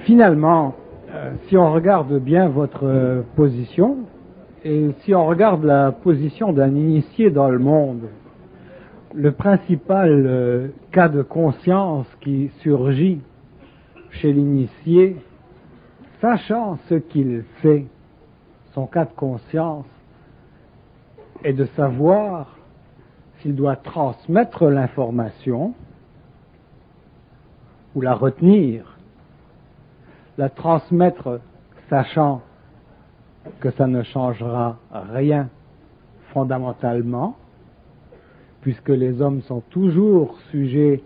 Finalement, si on regarde bien votre position, et si on regarde la position d'un initié dans le monde, le principal cas de conscience qui surgit chez l'initié, sachant ce qu'il sait, son cas de conscience est de savoir s'il doit transmettre l'information ou la retenir. La transmettre sachant que ça ne changera rien fondamentalement, puisque les hommes sont toujours sujets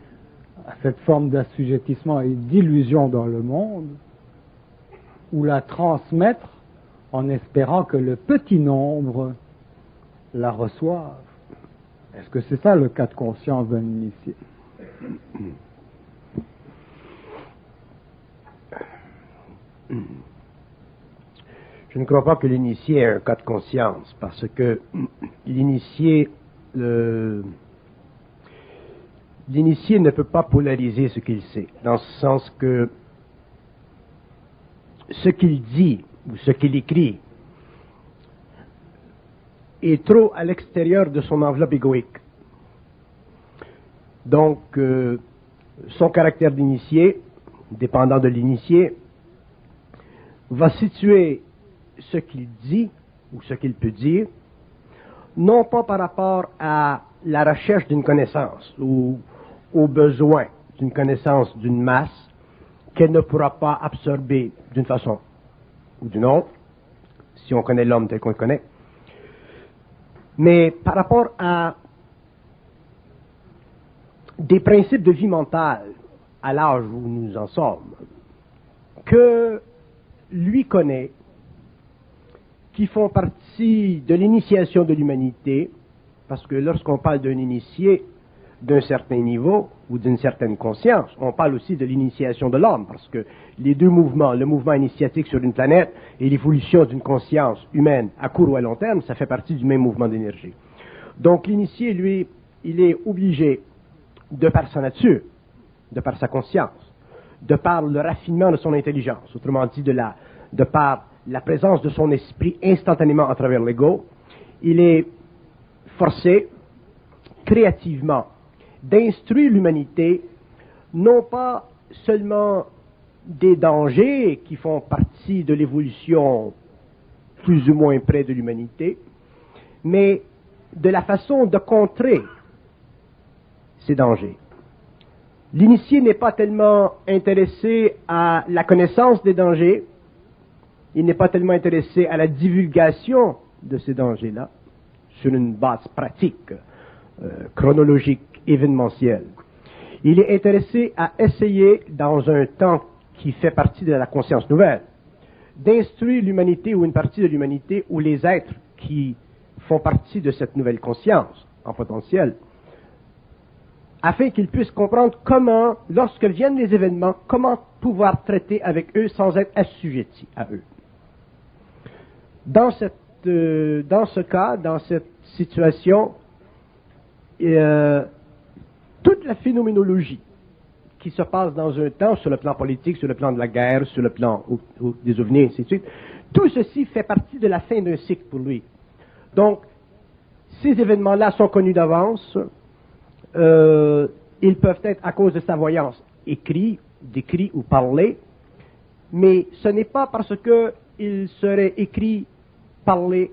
à cette forme d'assujettissement et d'illusion dans le monde, ou la transmettre en espérant que le petit nombre la reçoive. Est-ce que c'est ça le cas de conscience d'un initié? Je ne crois pas que l'initié ait un cas de conscience, parce que l'initié ne peut pas polariser ce qu'il sait, dans ce sens que ce qu'il dit ou ce qu'il écrit est trop à l'extérieur de son enveloppe égoïque. Donc, son caractère d'initié, dépendant de l'initié, va situer ce qu'il dit ou ce qu'il peut dire, non pas par rapport à la recherche d'une connaissance ou au besoin d'une connaissance d'une masse qu'elle ne pourra pas absorber d'une façon ou d'une autre, si on connaît l'homme tel qu'on le connaît, mais par rapport à des principes de vie mentale à l'âge où nous en sommes, que lui connaît, qui font partie de l'initiation de l'humanité, parce que lorsqu'on parle d'un initié d'un certain niveau ou d'une certaine conscience, on parle aussi de l'initiation de l'homme, parce que les deux mouvements, le mouvement initiatique sur une planète et l'évolution d'une conscience humaine à court ou à long terme, ça fait partie du même mouvement d'énergie. Donc l'initié, lui, il est obligé, de par sa nature, de par sa conscience, de par le raffinement de son intelligence, autrement dit de par la présence de son esprit instantanément à travers l'ego, il est forcé, créativement, d'instruire l'humanité, non pas seulement des dangers qui font partie de l'évolution plus ou moins près de l'humanité, mais de la façon de contrer ces dangers. L'initié n'est pas tellement intéressé à la connaissance des dangers, il n'est pas tellement intéressé à la divulgation de ces dangers-là, sur une base pratique, chronologique, événementielle. Il est intéressé à essayer, dans un temps qui fait partie de la conscience nouvelle, d'instruire l'humanité ou une partie de l'humanité ou les êtres qui font partie de cette nouvelle conscience en potentiel, afin qu'ils puissent comprendre comment, lorsque viennent les événements, comment pouvoir traiter avec eux sans être assujettis à eux. Dans ce cas, dans cette situation, toute la phénoménologie qui se passe dans un temps, sur le plan politique, sur le plan de la guerre, sur le plan des ovnis, ainsi de suite, tout ceci fait partie de la fin d'un cycle pour lui. Donc, ces événements-là sont connus d'avance. Ils peuvent être, à cause de sa voyance, décrits ou parlés, mais ce n'est pas parce qu'ils seraient écrits, parlés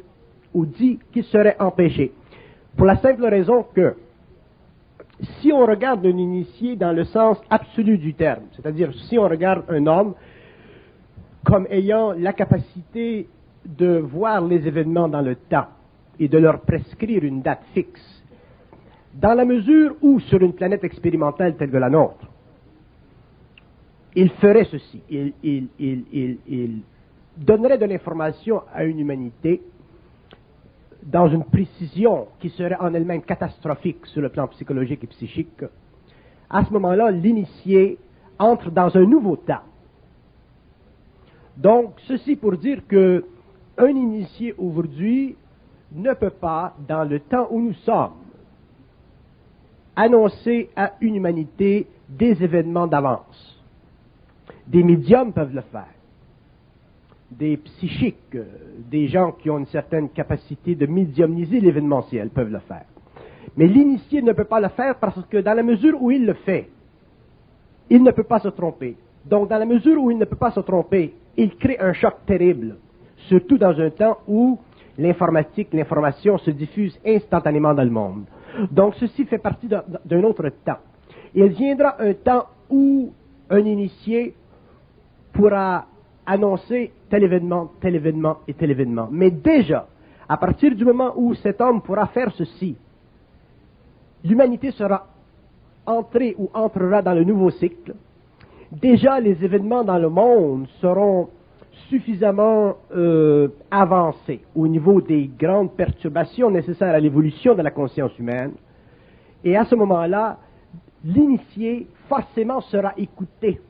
ou dit qu'ils seraient empêchés. Pour la simple raison que, si on regarde un initié dans le sens absolu du terme, c'est-à-dire si on regarde un homme comme ayant la capacité de voir les événements dans le temps et de leur prescrire une date fixe, dans la mesure où, sur une planète expérimentale telle que la nôtre, il ferait ceci, il donnerait de l'information à une humanité dans une précision qui serait en elle-même catastrophique sur le plan psychologique et psychique. À ce moment-là, l'initié entre dans un nouveau temps. Donc, ceci pour dire que un initié aujourd'hui ne peut pas, dans le temps où nous sommes, annoncer à une humanité des événements d'avance. Des médiums peuvent le faire. Des psychiques, des gens qui ont une certaine capacité de médiumniser l'événementiel peuvent le faire. Mais l'initié ne peut pas le faire parce que dans la mesure où il le fait, il ne peut pas se tromper. Donc, dans la mesure où il ne peut pas se tromper, il crée un choc terrible, surtout dans un temps où l'information se diffuse instantanément dans le monde. Donc, ceci fait partie d'un autre temps. Il viendra un temps où un initié pourra annoncer tel événement et tel événement. Mais déjà, à partir du moment où cet homme pourra faire ceci, l'humanité sera entrée ou entrera dans le nouveau cycle. Déjà, les événements dans le monde seront suffisamment avancés au niveau des grandes perturbations nécessaires à l'évolution de la conscience humaine. Et à ce moment-là, l'initié forcément sera écouté.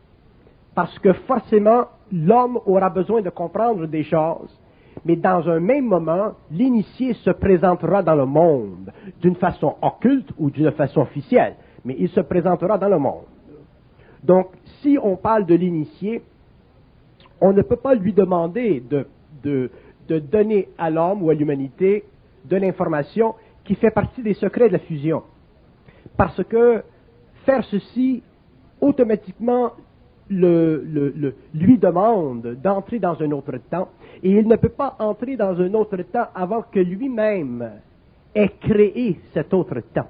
Parce que forcément, l'homme aura besoin de comprendre des choses, mais dans un même moment, l'initié se présentera dans le monde, d'une façon occulte ou d'une façon officielle, mais il se présentera dans le monde. Donc, si on parle de l'initié, on ne peut pas lui demander de donner à l'homme ou à l'humanité de l'information qui fait partie des secrets de la fusion. Parce que faire ceci, automatiquement, lui demande d'entrer dans un autre temps, et il ne peut pas entrer dans un autre temps avant que lui-même ait créé cet autre temps.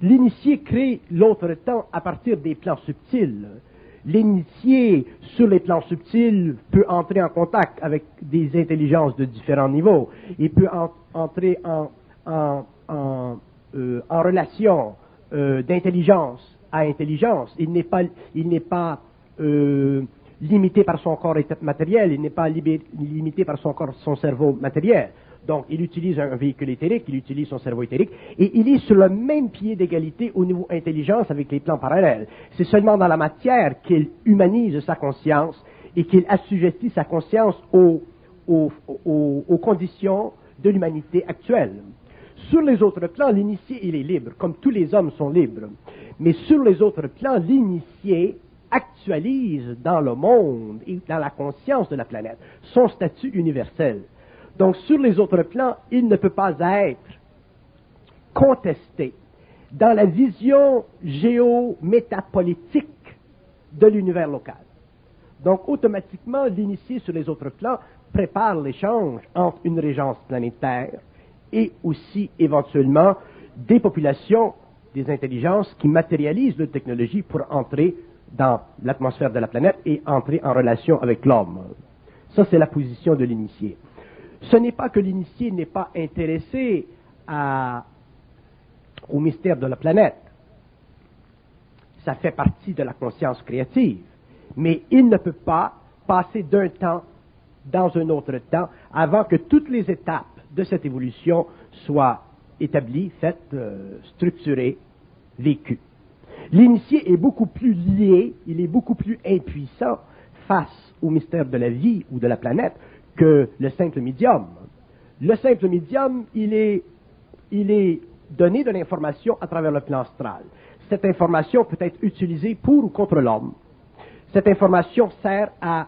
L'initié crée l'autre temps à partir des plans subtils. L'initié, sur les plans subtils, peut entrer en contact avec des intelligences de différents niveaux. Il peut entrer en relation d'intelligence à intelligence. Il n'est pas limité par son corps matériel, il n'est pas limité par son cerveau matériel. Donc, il utilise un véhicule éthérique, il utilise son cerveau éthérique, et il est sur le même pied d'égalité au niveau intelligence avec les plans parallèles. C'est seulement dans la matière qu'il humanise sa conscience et qu'il assujettit sa conscience aux conditions de l'humanité actuelle. Sur les autres plans, l'initié, il est libre, comme tous les hommes sont libres. Mais sur les autres plans, l'initié actualise dans le monde et dans la conscience de la planète son statut universel. Donc, sur les autres plans, il ne peut pas être contesté dans la vision géo-métapolitique de l'univers local. Donc, automatiquement, l'initié sur les autres plans prépare l'échange entre une régence planétaire et aussi, éventuellement, des populations, des intelligences qui matérialisent leur technologie pour entrer dans l'atmosphère de la planète et entrer en relation avec l'homme. Ça, c'est la position de l'initié. Ce n'est pas que l'initié n'est pas intéressé au mystère de la planète. Ça fait partie de la conscience créative. Mais il ne peut pas passer d'un temps dans un autre temps avant que toutes les étapes de cette évolution soient établies, faites, structurées, vécues. L'initié est beaucoup plus lié, il est beaucoup plus impuissant face au mystère de la vie ou de la planète que le simple médium. Le simple médium, il est donné de l'information à travers le plan astral. Cette information peut être utilisée pour ou contre l'homme. Cette information sert à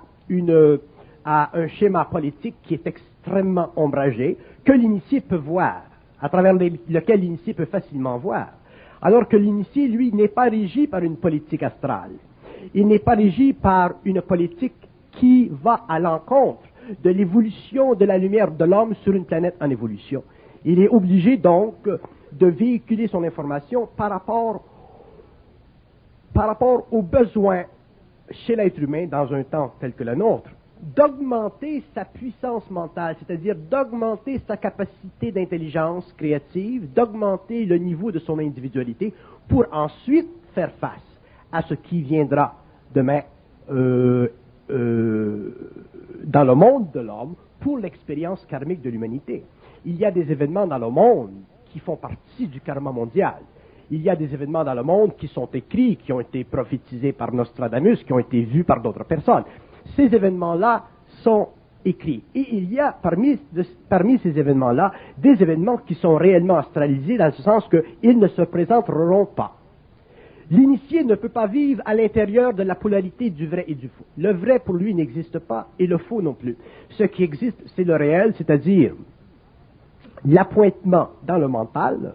un schéma politique qui est extrêmement ombragé, que l'initié peut voir, à travers lequel l'initié peut facilement voir. Alors que l'initié, lui, n'est pas régi par une politique astrale. Il n'est pas régi par une politique qui va à l'encontre de l'évolution de la lumière de l'homme sur une planète en évolution. Il est obligé donc de véhiculer son information par rapport aux besoins chez l'être humain dans un temps tel que le nôtre, d'augmenter sa puissance mentale, c'est-à-dire d'augmenter sa capacité d'intelligence créative, d'augmenter le niveau de son individualité pour ensuite faire face à ce qui viendra demain dans le monde de l'homme pour l'expérience karmique de l'humanité. Il y a des événements dans le monde qui font partie du karma mondial. Il y a des événements dans le monde qui sont écrits, qui ont été prophétisés par Nostradamus, qui ont été vus par d'autres personnes. Ces événements-là sont écrits. Et il y a parmi ces événements-là des événements qui sont réellement astralisés dans ce sens qu'ils ne se présenteront pas. L'initié ne peut pas vivre à l'intérieur de la polarité du vrai et du faux. Le vrai pour lui n'existe pas et le faux non plus. Ce qui existe, c'est le réel, c'est-à-dire l'appointement dans le mental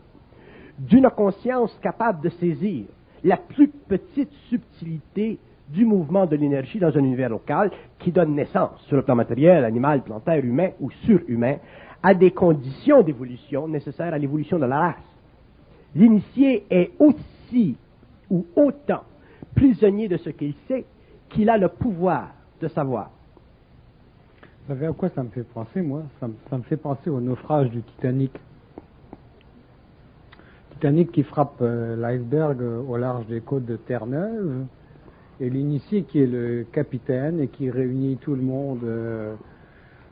d'une conscience capable de saisir la plus petite subtilité du mouvement de l'énergie dans un univers local qui donne naissance, sur le plan matériel, animal, plantaire, humain ou surhumain, à des conditions d'évolution nécessaires à l'évolution de la race. L'initié est aussi ou autant prisonnier de ce qu'il sait qu'il a le pouvoir de savoir. Vous savez à quoi ça me fait penser, moi? Ça me fait penser au naufrage du Titanic. Titanic qui frappe l'iceberg au large des côtes de Terre-Neuve, et l'initié qui est le capitaine et qui réunit tout le monde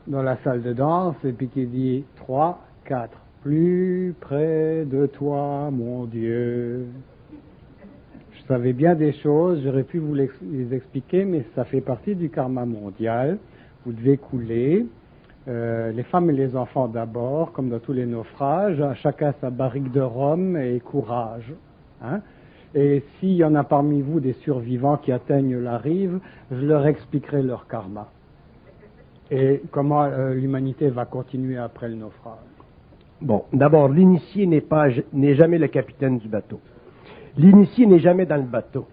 dans la salle de danse, et puis qui dit 3, 4, plus près de toi, mon Dieu. Je savais bien des choses, j'aurais pu vous les expliquer, mais ça fait partie du karma mondial. Vous devez couler, les femmes et les enfants d'abord, comme dans tous les naufrages, chacun sa barrique de rhum et courage. Hein? Et s'il y en a parmi vous des survivants qui atteignent la rive, je leur expliquerai leur karma. Et comment l'humanité va continuer après le naufrage. Bon, d'abord, l'initié n'est jamais le capitaine du bateau. L'initié n'est jamais dans le bateau.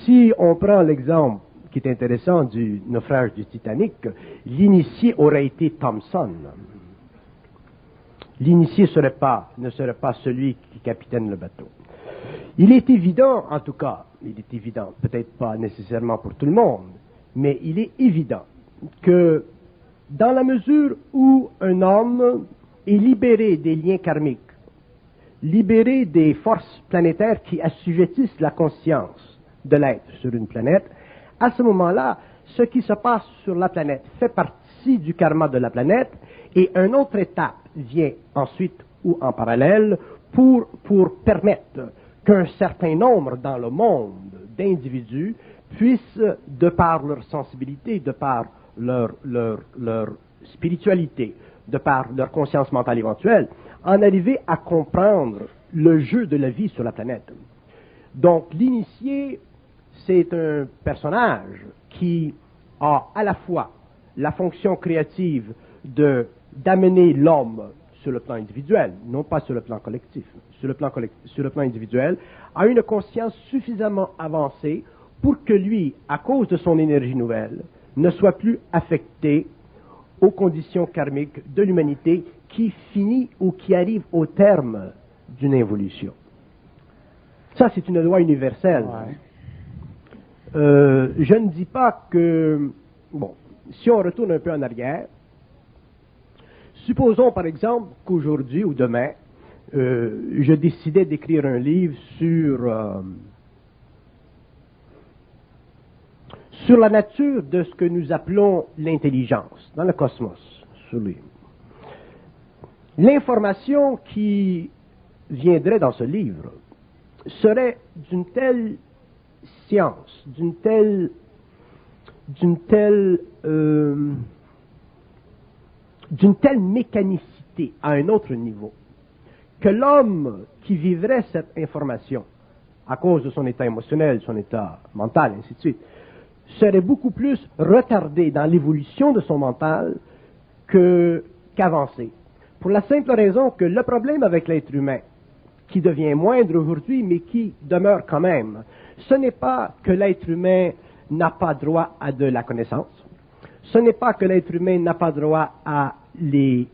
Si on prend l'exemple qui est intéressant du naufrage du Titanic, l'initié aurait été Thompson. L'initié ne serait pas celui qui capitaine le bateau. Il est évident, en tout cas, peut-être pas nécessairement pour tout le monde, mais il est évident que dans la mesure où un homme est libéré des liens karmiques, libéré des forces planétaires qui assujettissent la conscience de l'être sur une planète, à ce moment-là, ce qui se passe sur la planète fait partie du karma de la planète et une autre étape vient ensuite ou en parallèle pour permettre qu'un certain nombre dans le monde d'individus puissent, de par leur sensibilité, de par leur spiritualité, de par leur conscience mentale éventuelle, en arriver à comprendre le jeu de la vie sur la planète. Donc l'initié, c'est un personnage qui a à la fois la fonction créative d'amener l'homme sur le plan individuel, non pas sur le plan collectif, sur le plan individuel, a une conscience suffisamment avancée pour que lui, à cause de son énergie nouvelle, ne soit plus affecté aux conditions karmiques de l'humanité qui finit ou qui arrive au terme d'une évolution. Ça, c'est une loi universelle. Ouais. Je ne dis pas que... Bon, si on retourne un peu en arrière, supposons par exemple qu'aujourd'hui ou demain, je décidais d'écrire un livre sur la nature de ce que nous appelons l'intelligence dans le cosmos. L'information qui viendrait dans ce livre serait d'une telle science, d'une telle mécanicité à un autre niveau, que l'homme qui vivrait cette information, à cause de son état émotionnel, son état mental, ainsi de suite, serait beaucoup plus retardé dans l'évolution de son mental qu'avancé. Pour la simple raison que le problème avec l'être humain, qui devient moindre aujourd'hui, mais qui demeure quand même, ce n'est pas que l'être humain n'a pas droit à de la connaissance, ce n'est pas que l'être humain n'a pas droit à les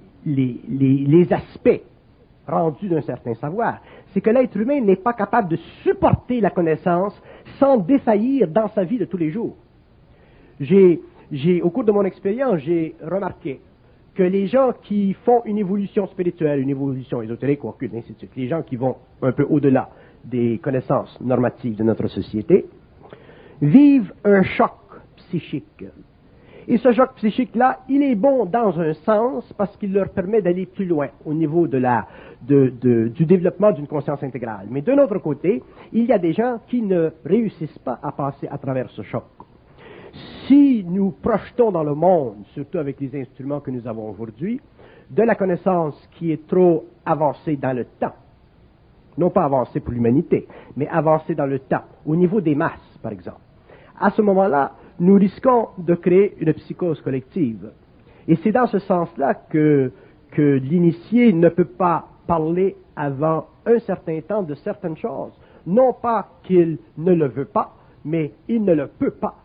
aspects rendus d'un certain savoir, c'est que l'être humain n'est pas capable de supporter la connaissance sans défaillir dans sa vie de tous les jours. Au cours de mon expérience, j'ai remarqué que les gens qui font une évolution spirituelle, une évolution ésotérique ou occulte, ainsi de suite, les gens qui vont un peu au-delà des connaissances normatives de notre société, vivent un choc psychique. Et ce choc psychique-là, il est bon dans un sens parce qu'il leur permet d'aller plus loin au niveau du développement d'une conscience intégrale. Mais d'un autre côté, il y a des gens qui ne réussissent pas à passer à travers ce choc. Si nous projetons dans le monde, surtout avec les instruments que nous avons aujourd'hui, de la connaissance qui est trop avancée dans le temps, non pas avancer pour l'humanité, mais avancer dans le temps, au niveau des masses, par exemple. À ce moment-là, nous risquons de créer une psychose collective. Et c'est dans ce sens-là que l'initié ne peut pas parler avant un certain temps de certaines choses. Non pas qu'il ne le veut pas, mais il ne le peut pas.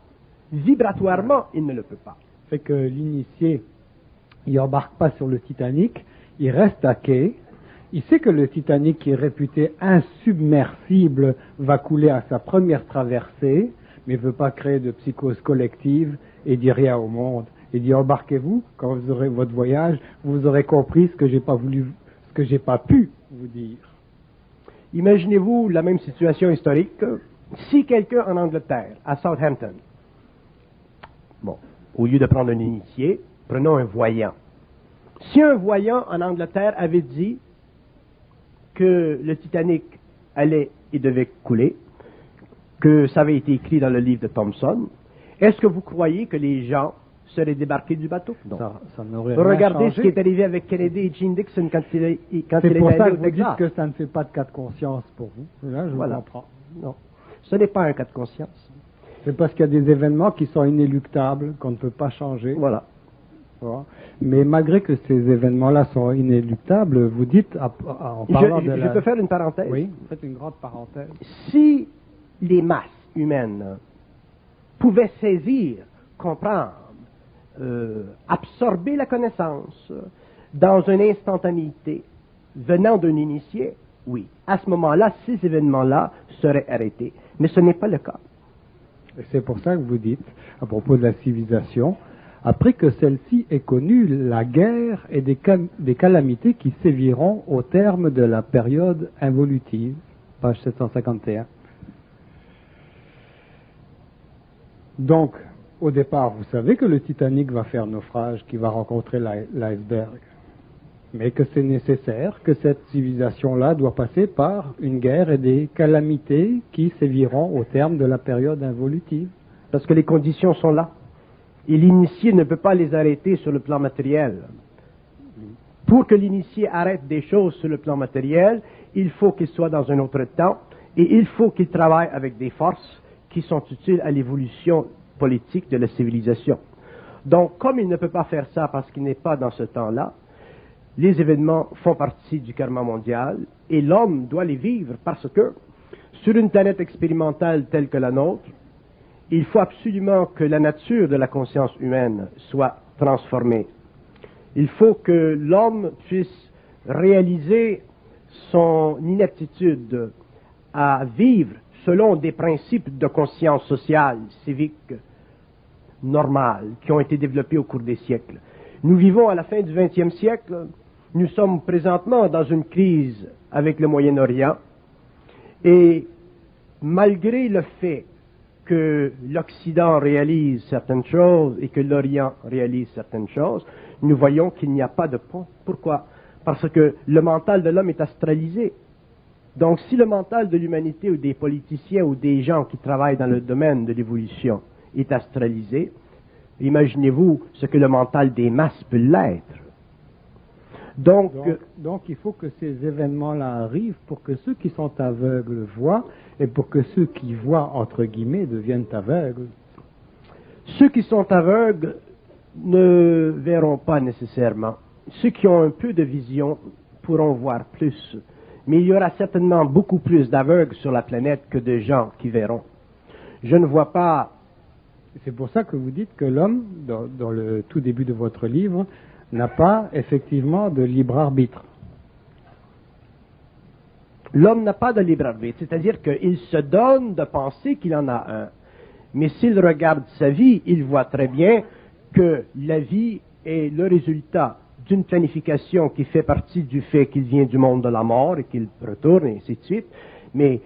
Vibratoirement, il ne le peut pas. Fait que l'initié, il embarque pas sur le Titanic, il reste à quai. Il sait que le Titanic, qui est réputé insubmersible, va couler à sa première traversée, mais il ne veut pas créer de psychose collective et dire rien au monde. Il dit embarquez-vous, quand vous aurez votre voyage, vous aurez compris ce que j'ai pas voulu, ce que j'ai pas pu vous dire. Imaginez-vous la même situation historique. Si quelqu'un en Angleterre, à Southampton, bon, au lieu de prendre un initié, prenons un voyant. Si un voyant en Angleterre avait dit que le Titanic allait et devait couler, que ça avait été écrit dans le livre de Thomson, est-ce que vous croyez que les gens seraient débarqués du bateau? Non. Ça n'aurait rien Regardez changé. ce qui est arrivé avec Kennedy et Gene Dixon quand il est C'est pour ça allé que au vous Texas. dites que ça ne fait pas de cas de conscience pour vous. Là, je Voilà. vous comprends. Non, ce n'est pas un cas de conscience. C'est parce qu'il y a des événements qui sont inéluctables, qu'on ne peut pas changer. Voilà. Voilà. Mais malgré que ces événements-là sont inéluctables, vous dites, en parlant de Je peux faire une parenthèse? Oui, faites une grande parenthèse. Si les masses humaines pouvaient saisir, comprendre, absorber la connaissance dans une instantanéité venant d'un initié, oui. À ce moment-là, ces événements-là seraient arrêtés. Mais ce n'est pas le cas. Et c'est pour ça que vous dites, à propos de la civilisation, après que celle-ci ait connu la guerre et des calamités qui séviront au terme de la période involutive, page 751. Donc, au départ, vous savez que le Titanic va faire naufrage, qu'il va rencontrer l'iceberg, mais que c'est nécessaire, que cette civilisation-là doit passer par une guerre et des calamités qui séviront au terme de la période involutive. Parce que les conditions sont là. Et l'initié ne peut pas les arrêter sur le plan matériel. Pour que l'initié arrête des choses sur le plan matériel, il faut qu'il soit dans un autre temps et il faut qu'il travaille avec des forces qui sont utiles à l'évolution politique de la civilisation. Donc, comme il ne peut pas faire ça parce qu'il n'est pas dans ce temps-là, les événements font partie du karma mondial et l'homme doit les vivre parce que, sur une planète expérimentale telle que la nôtre, il faut absolument que la nature de la conscience humaine soit transformée. Il faut que l'homme puisse réaliser son inaptitude à vivre selon des principes de conscience sociale, civique, normale, qui ont été développés au cours des siècles. Nous vivons à la fin du XXe siècle, nous sommes présentement dans une crise avec le Moyen-Orient, et malgré le fait que l'Occident réalise certaines choses et que l'Orient réalise certaines choses, nous voyons qu'il n'y a pas de pont. Pourquoi? Parce que le mental de l'homme est astralisé. Donc, si le mental de l'humanité ou des politiciens ou des gens qui travaillent dans le domaine de l'évolution est astralisé, imaginez-vous ce que le mental des masses peut l'être. Donc, il faut que ces événements-là arrivent pour que ceux qui sont aveugles voient et pour que ceux qui voient, entre guillemets, deviennent aveugles. Ceux qui sont aveugles ne verront pas nécessairement. Ceux qui ont un peu de vision pourront voir plus. Mais il y aura certainement beaucoup plus d'aveugles sur la planète que de gens qui verront. Je ne vois pas... C'est pour ça que vous dites que l'homme, dans le tout début de votre livre, n'a pas effectivement de libre arbitre. L'homme n'a pas de libre arbitre, c'est-à-dire qu'il se donne de penser qu'il en a un. Mais s'il regarde sa vie, il voit très bien que la vie est le résultat d'une planification qui fait partie du fait qu'il vient du monde de la mort et qu'il retourne, et ainsi de suite. Mais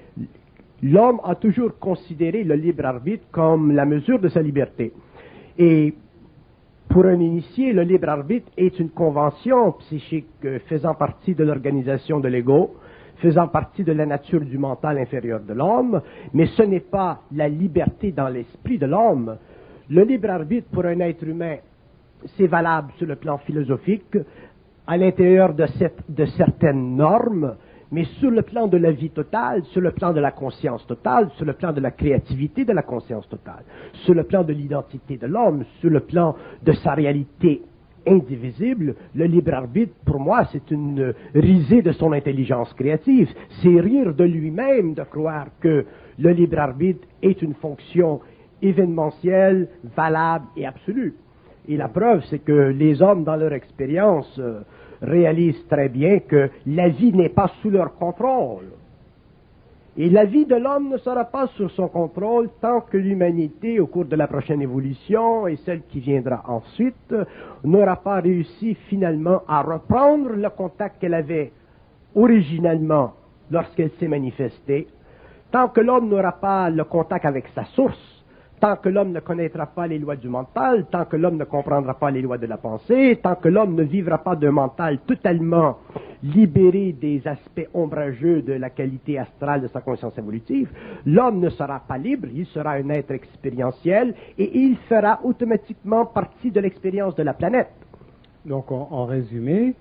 l'homme a toujours considéré le libre arbitre comme la mesure de sa liberté. Et pour un initié, le libre arbitre est une convention psychique faisant partie de l'organisation de l'ego, faisant partie de la nature du mental inférieur de l'homme, mais ce n'est pas la liberté dans l'esprit de l'homme. Le libre arbitre pour un être humain, c'est valable sur le plan philosophique, à l'intérieur de certaines normes, mais sur le plan de la vie totale, sur le plan de la conscience totale, sur le plan de la créativité de la conscience totale, sur le plan de l'identité de l'homme, sur le plan de sa réalité indivisible, le libre arbitre, pour moi, c'est une risée de son intelligence créative. C'est rire de lui-même de croire que le libre arbitre est une fonction événementielle, valable et absolue. Et la preuve, c'est que les hommes, dans leur expérience, réalisent très bien que la vie n'est pas sous leur contrôle. Et la vie de l'homme ne sera pas sous son contrôle tant que l'humanité, au cours de la prochaine évolution et celle qui viendra ensuite, n'aura pas réussi finalement à reprendre le contact qu'elle avait originalement lorsqu'elle s'est manifestée. Tant que l'homme n'aura pas le contact avec sa source, tant que l'homme ne connaîtra pas les lois du mental, tant que l'homme ne comprendra pas les lois de la pensée, tant que l'homme ne vivra pas d'un mental totalement libéré des aspects ombrageux de la qualité astrale de sa conscience évolutive, l'homme ne sera pas libre, il sera un être expérientiel et il fera automatiquement partie de l'expérience de la planète. Donc, en résumé,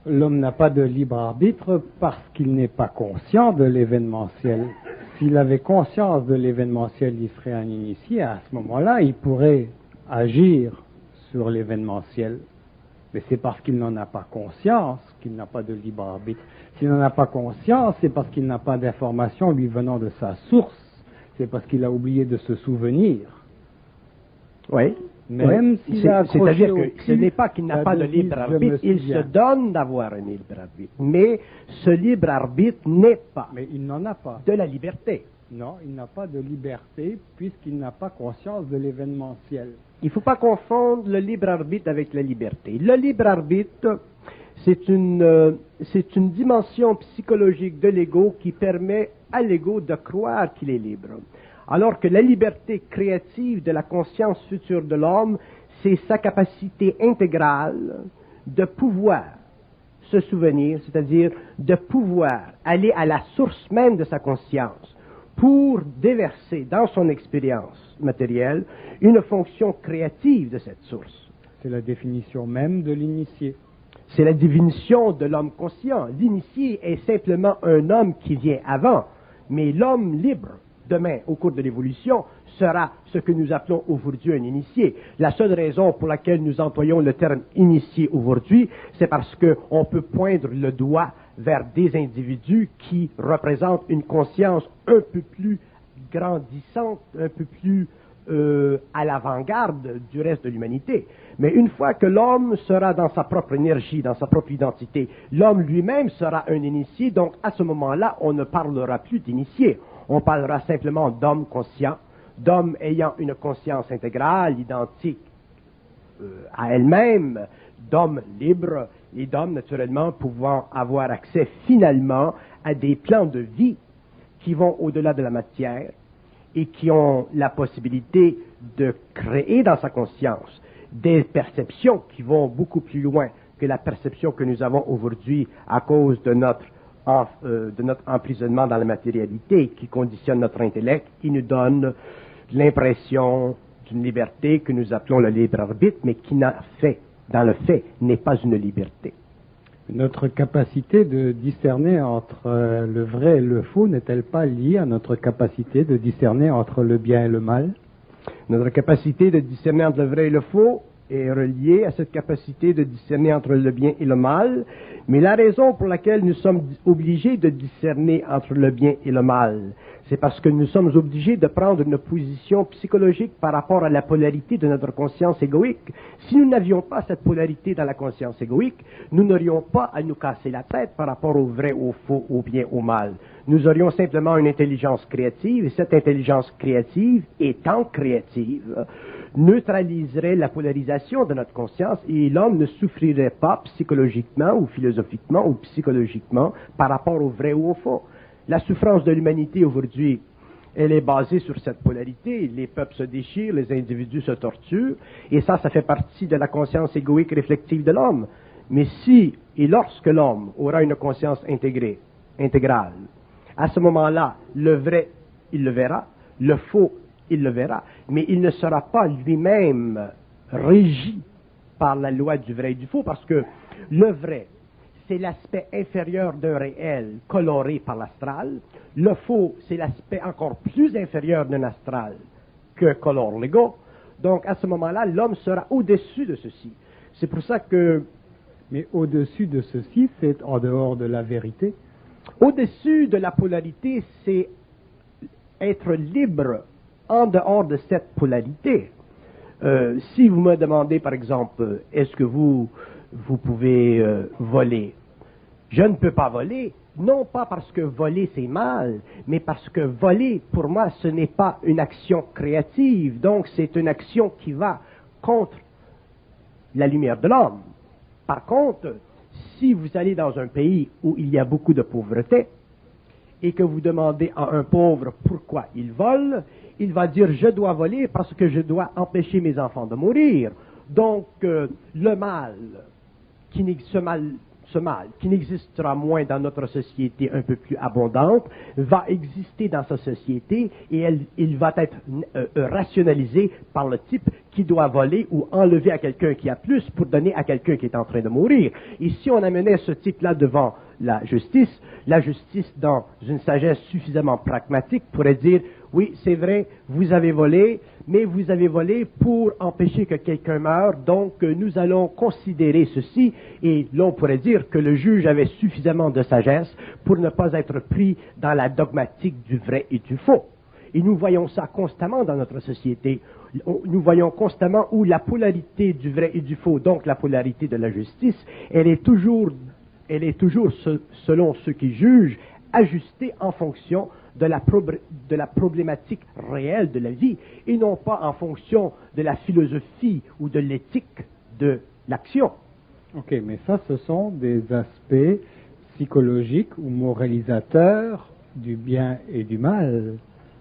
l'homme n'a pas de libre arbitre parce qu'il n'est pas conscient de l'événementiel. S'il avait conscience de l'événementiel, il serait un initié. À ce moment-là, il pourrait agir sur l'événementiel. Mais c'est parce qu'il n'en a pas conscience qu'il n'a pas de libre arbitre. S'il n'en a pas conscience, c'est parce qu'il n'a pas d'information lui venant de sa source. C'est parce qu'il a oublié de se souvenir. Oui. Même s'il a accroché c'est-à-dire au que ce cul n'est pas qu'il n'a pas de devise, libre je arbitre, me il souviens. se donne d'avoir un libre arbitre. Mais ce libre arbitre n'est pas Mais il n'en a pas. de la liberté. Non, il n'a pas de liberté puisqu'il n'a pas conscience de l'événementiel. Il ne faut pas confondre le libre arbitre avec la liberté. Le libre arbitre, c'est une dimension psychologique de l'ego qui permet à l'ego de croire qu'il est libre. Alors que la liberté créative de la conscience future de l'homme, c'est sa capacité intégrale de pouvoir se souvenir, c'est-à-dire de pouvoir aller à la source même de sa conscience pour déverser dans son expérience matérielle une fonction créative de cette source. C'est la définition même de l'initié. C'est la définition de l'homme conscient. L'initié est simplement un homme qui vient avant, mais l'homme libre, demain, au cours de l'évolution, sera ce que nous appelons aujourd'hui un initié. La seule raison pour laquelle nous employons le terme initié aujourd'hui, c'est parce qu'on peut poindre le doigt vers des individus qui représentent une conscience un peu plus grandissante, un peu plus à l'avant-garde du reste de l'humanité. Mais une fois que l'homme sera dans sa propre énergie, dans sa propre identité, l'homme lui-même sera un initié, donc à ce moment-là, on ne parlera plus d'initié. On parlera simplement d'homme conscient, d'homme ayant une conscience intégrale, identique à elle-même, d'homme libre et d'homme naturellement pouvant avoir accès finalement à des plans de vie qui vont au-delà de la matière et qui ont la possibilité de créer dans sa conscience des perceptions qui vont beaucoup plus loin que la perception que nous avons aujourd'hui à cause de notre emprisonnement dans la matérialité qui conditionne notre intellect, qui nous donne l'impression d'une liberté que nous appelons le libre arbitre, mais qui dans le fait, n'est pas une liberté. Notre capacité de discerner entre le vrai et le faux n'est-elle pas liée à notre capacité de discerner entre le bien et le mal? Notre capacité de discerner entre le vrai et le faux est reliée à cette capacité de discerner entre le bien et le mal, mais la raison pour laquelle nous sommes obligés de discerner entre le bien et le mal, c'est parce que nous sommes obligés de prendre une position psychologique par rapport à la polarité de notre conscience égoïque. Si nous n'avions pas cette polarité dans la conscience égoïque, nous n'aurions pas à nous casser la tête par rapport au vrai, au faux, au bien, au mal. Nous aurions simplement une intelligence créative, et cette intelligence créative, étant créative, neutraliserait la polarisation de notre conscience et l'homme ne souffrirait pas psychologiquement ou philosophiquement ou psychologiquement par rapport au vrai ou au faux. La souffrance de l'humanité aujourd'hui, elle est basée sur cette polarité. Les peuples se déchirent, les individus se torturent, et ça fait partie de la conscience égoïque réflexive de l'homme. Mais si et lorsque l'homme aura une conscience intégrale, à ce moment-là, le vrai, il le verra, le faux, il le verra, mais il ne sera pas lui-même régi par la loi du vrai et du faux, parce que le vrai, c'est l'aspect inférieur d'un réel coloré par l'astral. Le faux, c'est l'aspect encore plus inférieur d'un astral que colore l'ego. Donc, à ce moment-là, l'homme sera au-dessus de ceci. C'est pour ça que... Mais au-dessus de ceci, c'est en dehors de la vérité. Au-dessus de la polarité, c'est être libre en dehors de cette polarité. Si vous me demandez, par exemple, est-ce que vous pouvez voler? Je ne peux pas voler, non pas parce que voler c'est mal, mais parce que voler, pour moi, ce n'est pas une action créative, donc c'est une action qui va contre la lumière de l'homme. Par contre, si vous allez dans un pays où il y a beaucoup de pauvreté, et que vous demandez à un pauvre pourquoi il vole, il va dire « je dois voler parce que je dois empêcher mes enfants de mourir ». Donc, le mal, ce mal, qui n'existera moins dans notre société un peu plus abondante, va exister dans sa société et il va être rationalisé par le type qui doit voler ou enlever à quelqu'un qui a plus pour donner à quelqu'un qui est en train de mourir. Et si on amenait ce type-là devant la justice, dans une sagesse suffisamment pragmatique, pourrait dire « oui, c'est vrai, vous avez volé, mais vous avez volé pour empêcher que quelqu'un meure, donc nous allons considérer ceci. » Et l'on pourrait dire que le juge avait suffisamment de sagesse pour ne pas être pris dans la dogmatique du vrai et du faux. Et nous voyons ça constamment dans notre société. Nous voyons constamment où la polarité du vrai et du faux, donc la polarité de la justice, elle est toujours selon ceux qui jugent, ajustée en fonction de la problématique réelle de la vie, et non pas en fonction de la philosophie ou de l'éthique de l'action. Ok, mais ça, ce sont des aspects psychologiques ou moralisateurs du bien et du mal.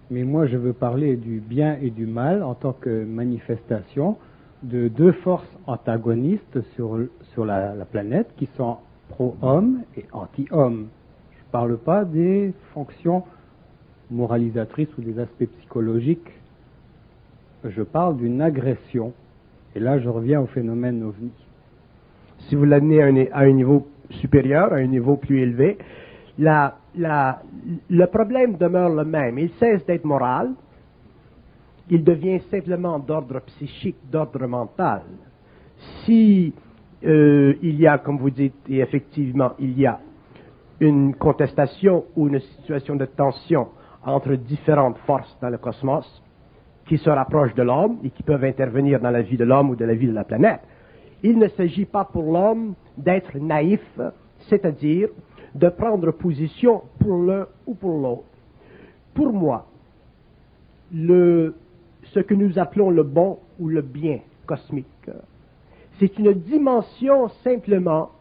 Mais moi, je veux parler du bien et du mal en tant que manifestation de deux forces antagonistes sur la planète qui sont pro-homme et anti-homme. Je ne parle pas des fonctions moralisatrices ou des aspects psychologiques. Je parle d'une agression. Et là, je reviens au phénomène ovni. Si vous l'amenez à un niveau supérieur, à un niveau plus élevé, le problème demeure le même. Il cesse d'être moral, il devient simplement d'ordre psychique, d'ordre mental. Si il y a, comme vous dites, et effectivement, il y a une contestation ou une situation de tension entre différentes forces dans le cosmos qui se rapprochent de l'homme et qui peuvent intervenir dans la vie de l'homme ou de la vie de la planète, il ne s'agit pas pour l'homme d'être naïf, c'est-à-dire de prendre position pour l'un ou pour l'autre. Pour moi, ce que nous appelons le bon ou le bien cosmique, c'est une dimension simplement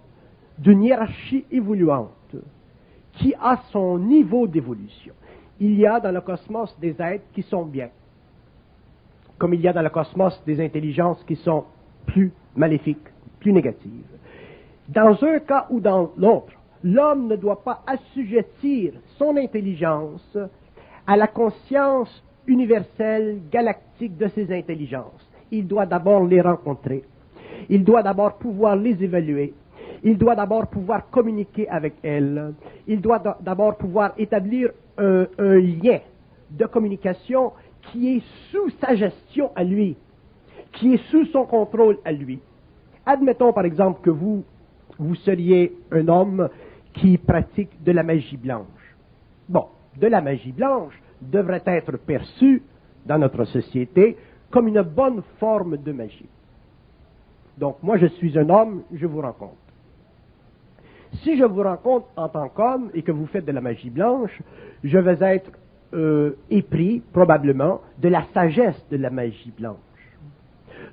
d'une hiérarchie évoluante qui a son niveau d'évolution. Il y a dans le cosmos des êtres qui sont bien, comme il y a dans le cosmos des intelligences qui sont plus maléfiques, plus négatives. Dans un cas ou dans l'autre, l'homme ne doit pas assujettir son intelligence à la conscience universelle, galactique de ces intelligences. Il doit d'abord les rencontrer. Il doit d'abord pouvoir les évaluer. Il doit d'abord pouvoir communiquer avec elles. Il doit d'abord pouvoir établir un lien de communication qui est sous sa gestion à lui, qui est sous son contrôle à lui. Admettons par exemple que vous seriez un homme qui pratique de la magie blanche. Bon, de la magie blanche devrait être perçue dans notre société comme une bonne forme de magie. Donc moi je suis un homme, je vous rencontre. Si je vous rencontre en tant qu'homme et que vous faites de la magie blanche, je vais être épris probablement de la sagesse de la magie blanche.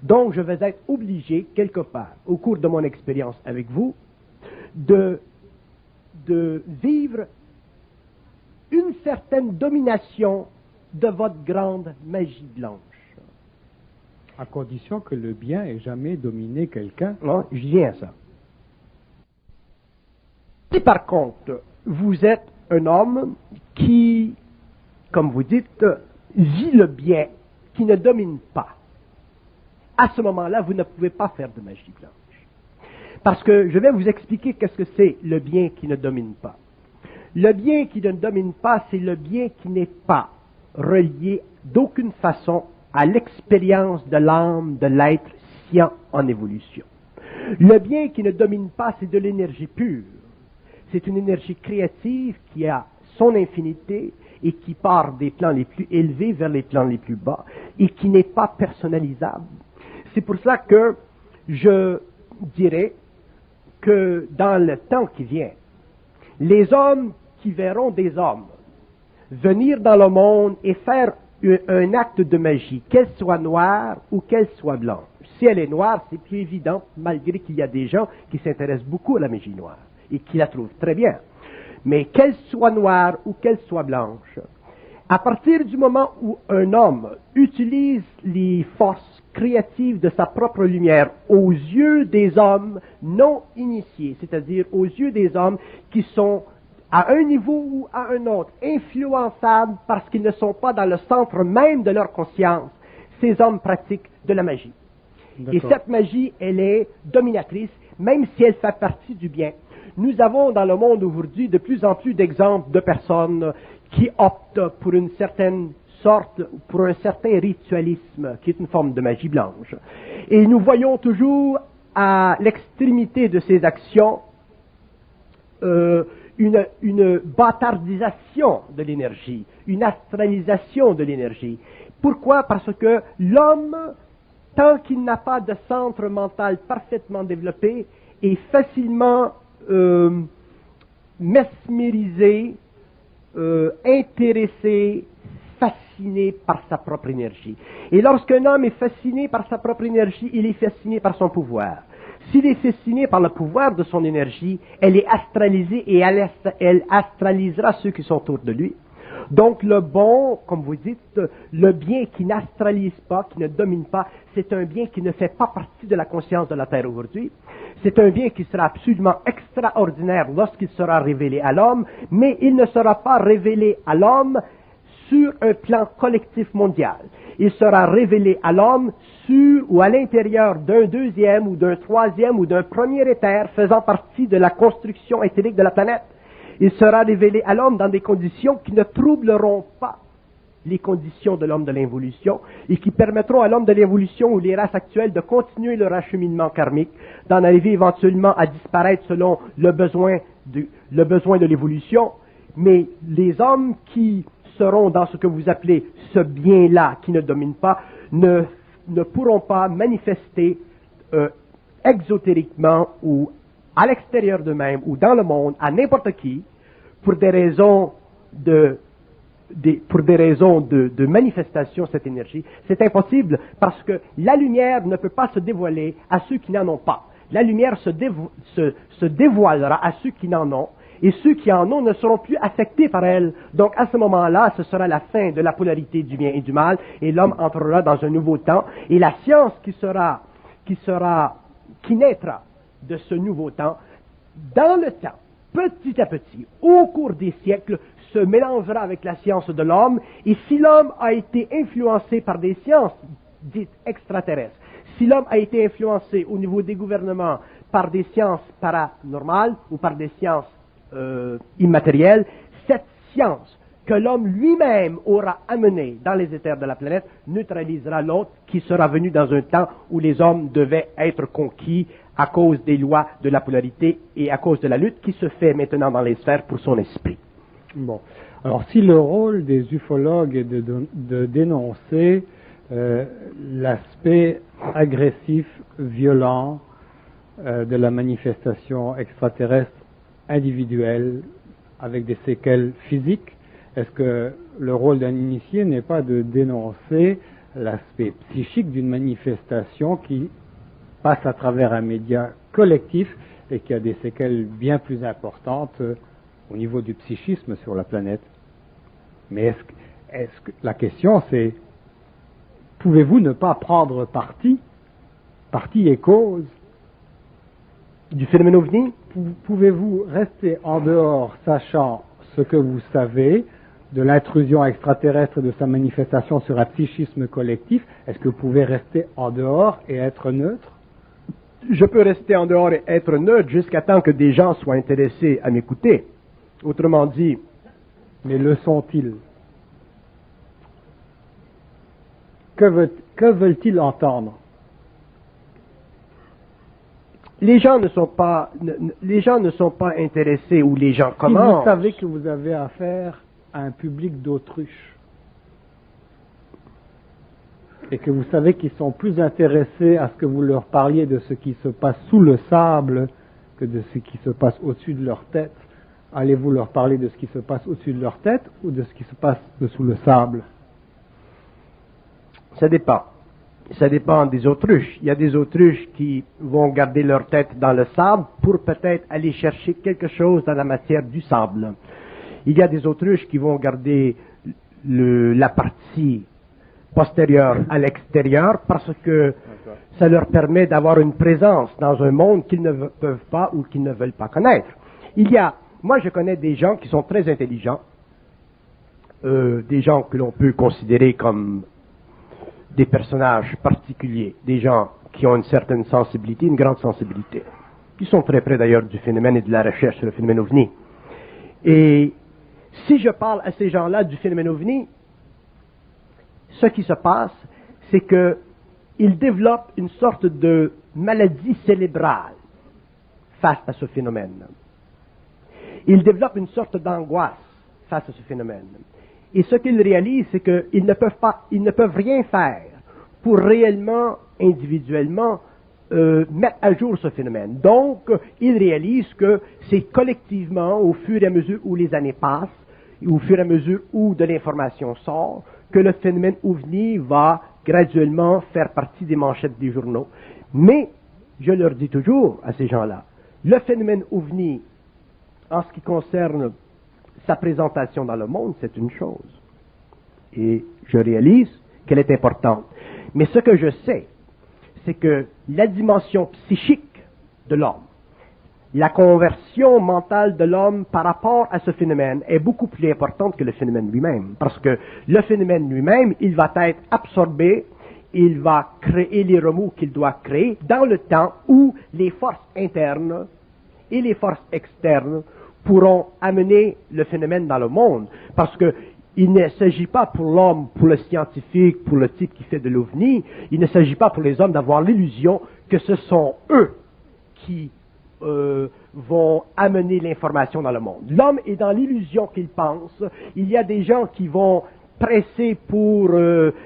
Donc je vais être obligé quelque part au cours de mon expérience avec vous de vivre une certaine domination de votre grande magie blanche. À condition que le bien ait jamais dominé quelqu'un. Non, je viens à ça. Si par contre, vous êtes un homme qui, comme vous dites, vit le bien, qui ne domine pas, à ce moment-là, vous ne pouvez pas faire de magie blanche. Parce que je vais vous expliquer qu'est-ce que c'est le bien qui ne domine pas. Le bien qui ne domine pas, c'est le bien qui n'est pas relié d'aucune façon à l'expérience de l'âme de l'être scient en évolution. Le bien qui ne domine pas, c'est de l'énergie pure. C'est une énergie créative qui a son infinité et qui part des plans les plus élevés vers les plans les plus bas et qui n'est pas personnalisable. C'est pour ça que je dirais que dans le temps qui vient, les hommes qui verront des hommes venir dans le monde et faire un acte de magie, qu'elle soit noire ou qu'elle soit blanche. Si elle est noire, c'est plus évident, malgré qu'il y a des gens qui s'intéressent beaucoup à la magie noire et qui la trouvent très bien. Mais qu'elle soit noire ou qu'elle soit blanche, à partir du moment où un homme utilise les forces créatives de sa propre lumière aux yeux des hommes non initiés, c'est-à-dire aux yeux des hommes qui sont à un niveau ou à un autre, influençables parce qu'ils ne sont pas dans le centre même de leur conscience, ces hommes pratiquent de la magie. Et cette magie, elle est dominatrice, même si elle fait partie du bien. Nous avons dans le monde aujourd'hui de plus en plus d'exemples de personnes qui optent pour une certaine sorte, pour un certain ritualisme, qui est une forme de magie blanche. Et nous voyons toujours à l'extrémité de ces actions une bâtardisation de l'énergie, une astralisation de l'énergie. Pourquoi? Parce que l'homme, tant qu'il n'a pas de centre mental parfaitement développé, est facilement mesmérisé, intéressé, fasciné par sa propre énergie. Et lorsqu'un homme est fasciné par sa propre énergie, il est fasciné par son pouvoir. S'il est fasciné par le pouvoir de son énergie, elle est astralisée et elle astralisera ceux qui sont autour de lui. Donc le bon, comme vous dites, le bien qui n'astralise pas, qui ne domine pas, c'est un bien qui ne fait pas partie de la conscience de la Terre aujourd'hui. C'est un bien qui sera absolument extraordinaire lorsqu'il sera révélé à l'homme, mais il ne sera pas révélé à l'homme sur un plan collectif mondial. Il sera révélé à l'homme sur ou à l'intérieur d'un deuxième ou d'un troisième ou d'un premier éther faisant partie de la construction éthérique de la planète. Il sera révélé à l'homme dans des conditions qui ne troubleront pas les conditions de l'homme de l'évolution et qui permettront à l'homme de l'évolution ou les races actuelles de continuer leur acheminement karmique, d'en arriver éventuellement à disparaître selon le besoin de l'évolution. Mais les hommes qui seront dans ce que vous appelez ce bien-là qui ne domine pas, ne pourront pas manifester exotériquement ou à l'extérieur d'eux-mêmes ou dans le monde, à n'importe qui, pour des raisons de manifestation de cette énergie. C'est impossible parce que la lumière ne peut pas se dévoiler à ceux qui n'en ont pas. La lumière se dévoilera à ceux qui n'en ont, et ceux qui en ont ne seront plus affectés par elle. Donc à ce moment-là, ce sera la fin de la polarité du bien et du mal, et l'homme entrera dans un nouveau temps, et la science qui naîtra de ce nouveau temps, dans le temps, petit à petit, au cours des siècles, se mélangera avec la science de l'homme, et si l'homme a été influencé par des sciences dites extraterrestres, si l'homme a été influencé au niveau des gouvernements par des sciences paranormales ou par des sciences immatérielle, cette science que l'homme lui-même aura amenée dans les éthers de la planète neutralisera l'autre qui sera venu dans un temps où les hommes devaient être conquis à cause des lois de la polarité et à cause de la lutte qui se fait maintenant dans les sphères pour son esprit. Bon. Alors si le rôle des ufologues est de dénoncer l'aspect agressif, violent de la manifestation extraterrestre individuelle avec des séquelles physiques, est-ce que le rôle d'un initié n'est pas de dénoncer l'aspect psychique d'une manifestation qui passe à travers un média collectif et qui a des séquelles bien plus importantes au niveau du psychisme sur la planète? Mais est-ce que la question c'est, pouvez-vous ne pas prendre parti et cause du phénomène ovni? Pouvez-vous rester en dehors, sachant ce que vous savez de l'intrusion extraterrestre et de sa manifestation sur un psychisme collectif? Est-ce que vous pouvez rester en dehors et être neutre? je peux rester en dehors et être neutre jusqu'à temps que des gens soient intéressés à m'écouter. Autrement dit, mais le sont-ils? Que veulent-ils entendre? les gens ne sont pas intéressés ou les gens commencent. Si vous savez que vous avez affaire à un public d'autruche et que vous savez qu'ils sont plus intéressés à ce que vous leur parliez de ce qui se passe sous le sable que de ce qui se passe au-dessus de leur tête, allez-vous leur parler de ce qui se passe au-dessus de leur tête ou de ce qui se passe dessous le sable? Ça dépend. Ça dépend des autruches. Il y a des autruches qui vont garder leur tête dans le sable pour peut-être aller chercher quelque chose dans la matière du sable. Il y a des autruches qui vont garder la partie postérieure à l'extérieur parce que ça leur permet d'avoir une présence dans un monde qu'ils ne peuvent pas ou qu'ils ne veulent pas connaître. Moi je connais des gens qui sont très intelligents, des gens que l'on peut considérer comme des personnages particuliers, des gens qui ont une certaine sensibilité, une grande sensibilité, qui sont très près d'ailleurs du phénomène et de la recherche sur le phénomène OVNI. Et si je parle à ces gens-là du phénomène OVNI, ce qui se passe, c'est qu'ils développent une sorte de maladie cérébrale face à ce phénomène. Ils développent une sorte d'angoisse face à ce phénomène. Et ce qu'ils réalisent, c'est qu'ils ne peuvent rien faire pour réellement, individuellement, mettre à jour ce phénomène. Donc, ils réalisent que c'est collectivement, au fur et à mesure où les années passent, au fur et à mesure où de l'information sort, que le phénomène OVNI va graduellement faire partie des manchettes des journaux. Mais, je leur dis toujours à ces gens-là, le phénomène OVNI, en ce qui concerne sa présentation dans le monde, c'est une chose. Et je réalise qu'elle est importante. Mais ce que je sais, c'est que la dimension psychique de l'homme, la conversion mentale de l'homme par rapport à ce phénomène est beaucoup plus importante que le phénomène lui-même. Parce que le phénomène lui-même, il va être absorbé, il va créer les remous qu'il doit créer dans le temps où les forces internes et les forces externes pourront amener le phénomène dans le monde. Parce que il ne s'agit pas pour l'homme, pour le scientifique, pour le type qui fait de l'OVNI, il ne s'agit pas pour les hommes d'avoir l'illusion que ce sont eux qui vont amener l'information dans le monde. L'homme est dans l'illusion qu'il pense. Il y a des gens qui vont presser pour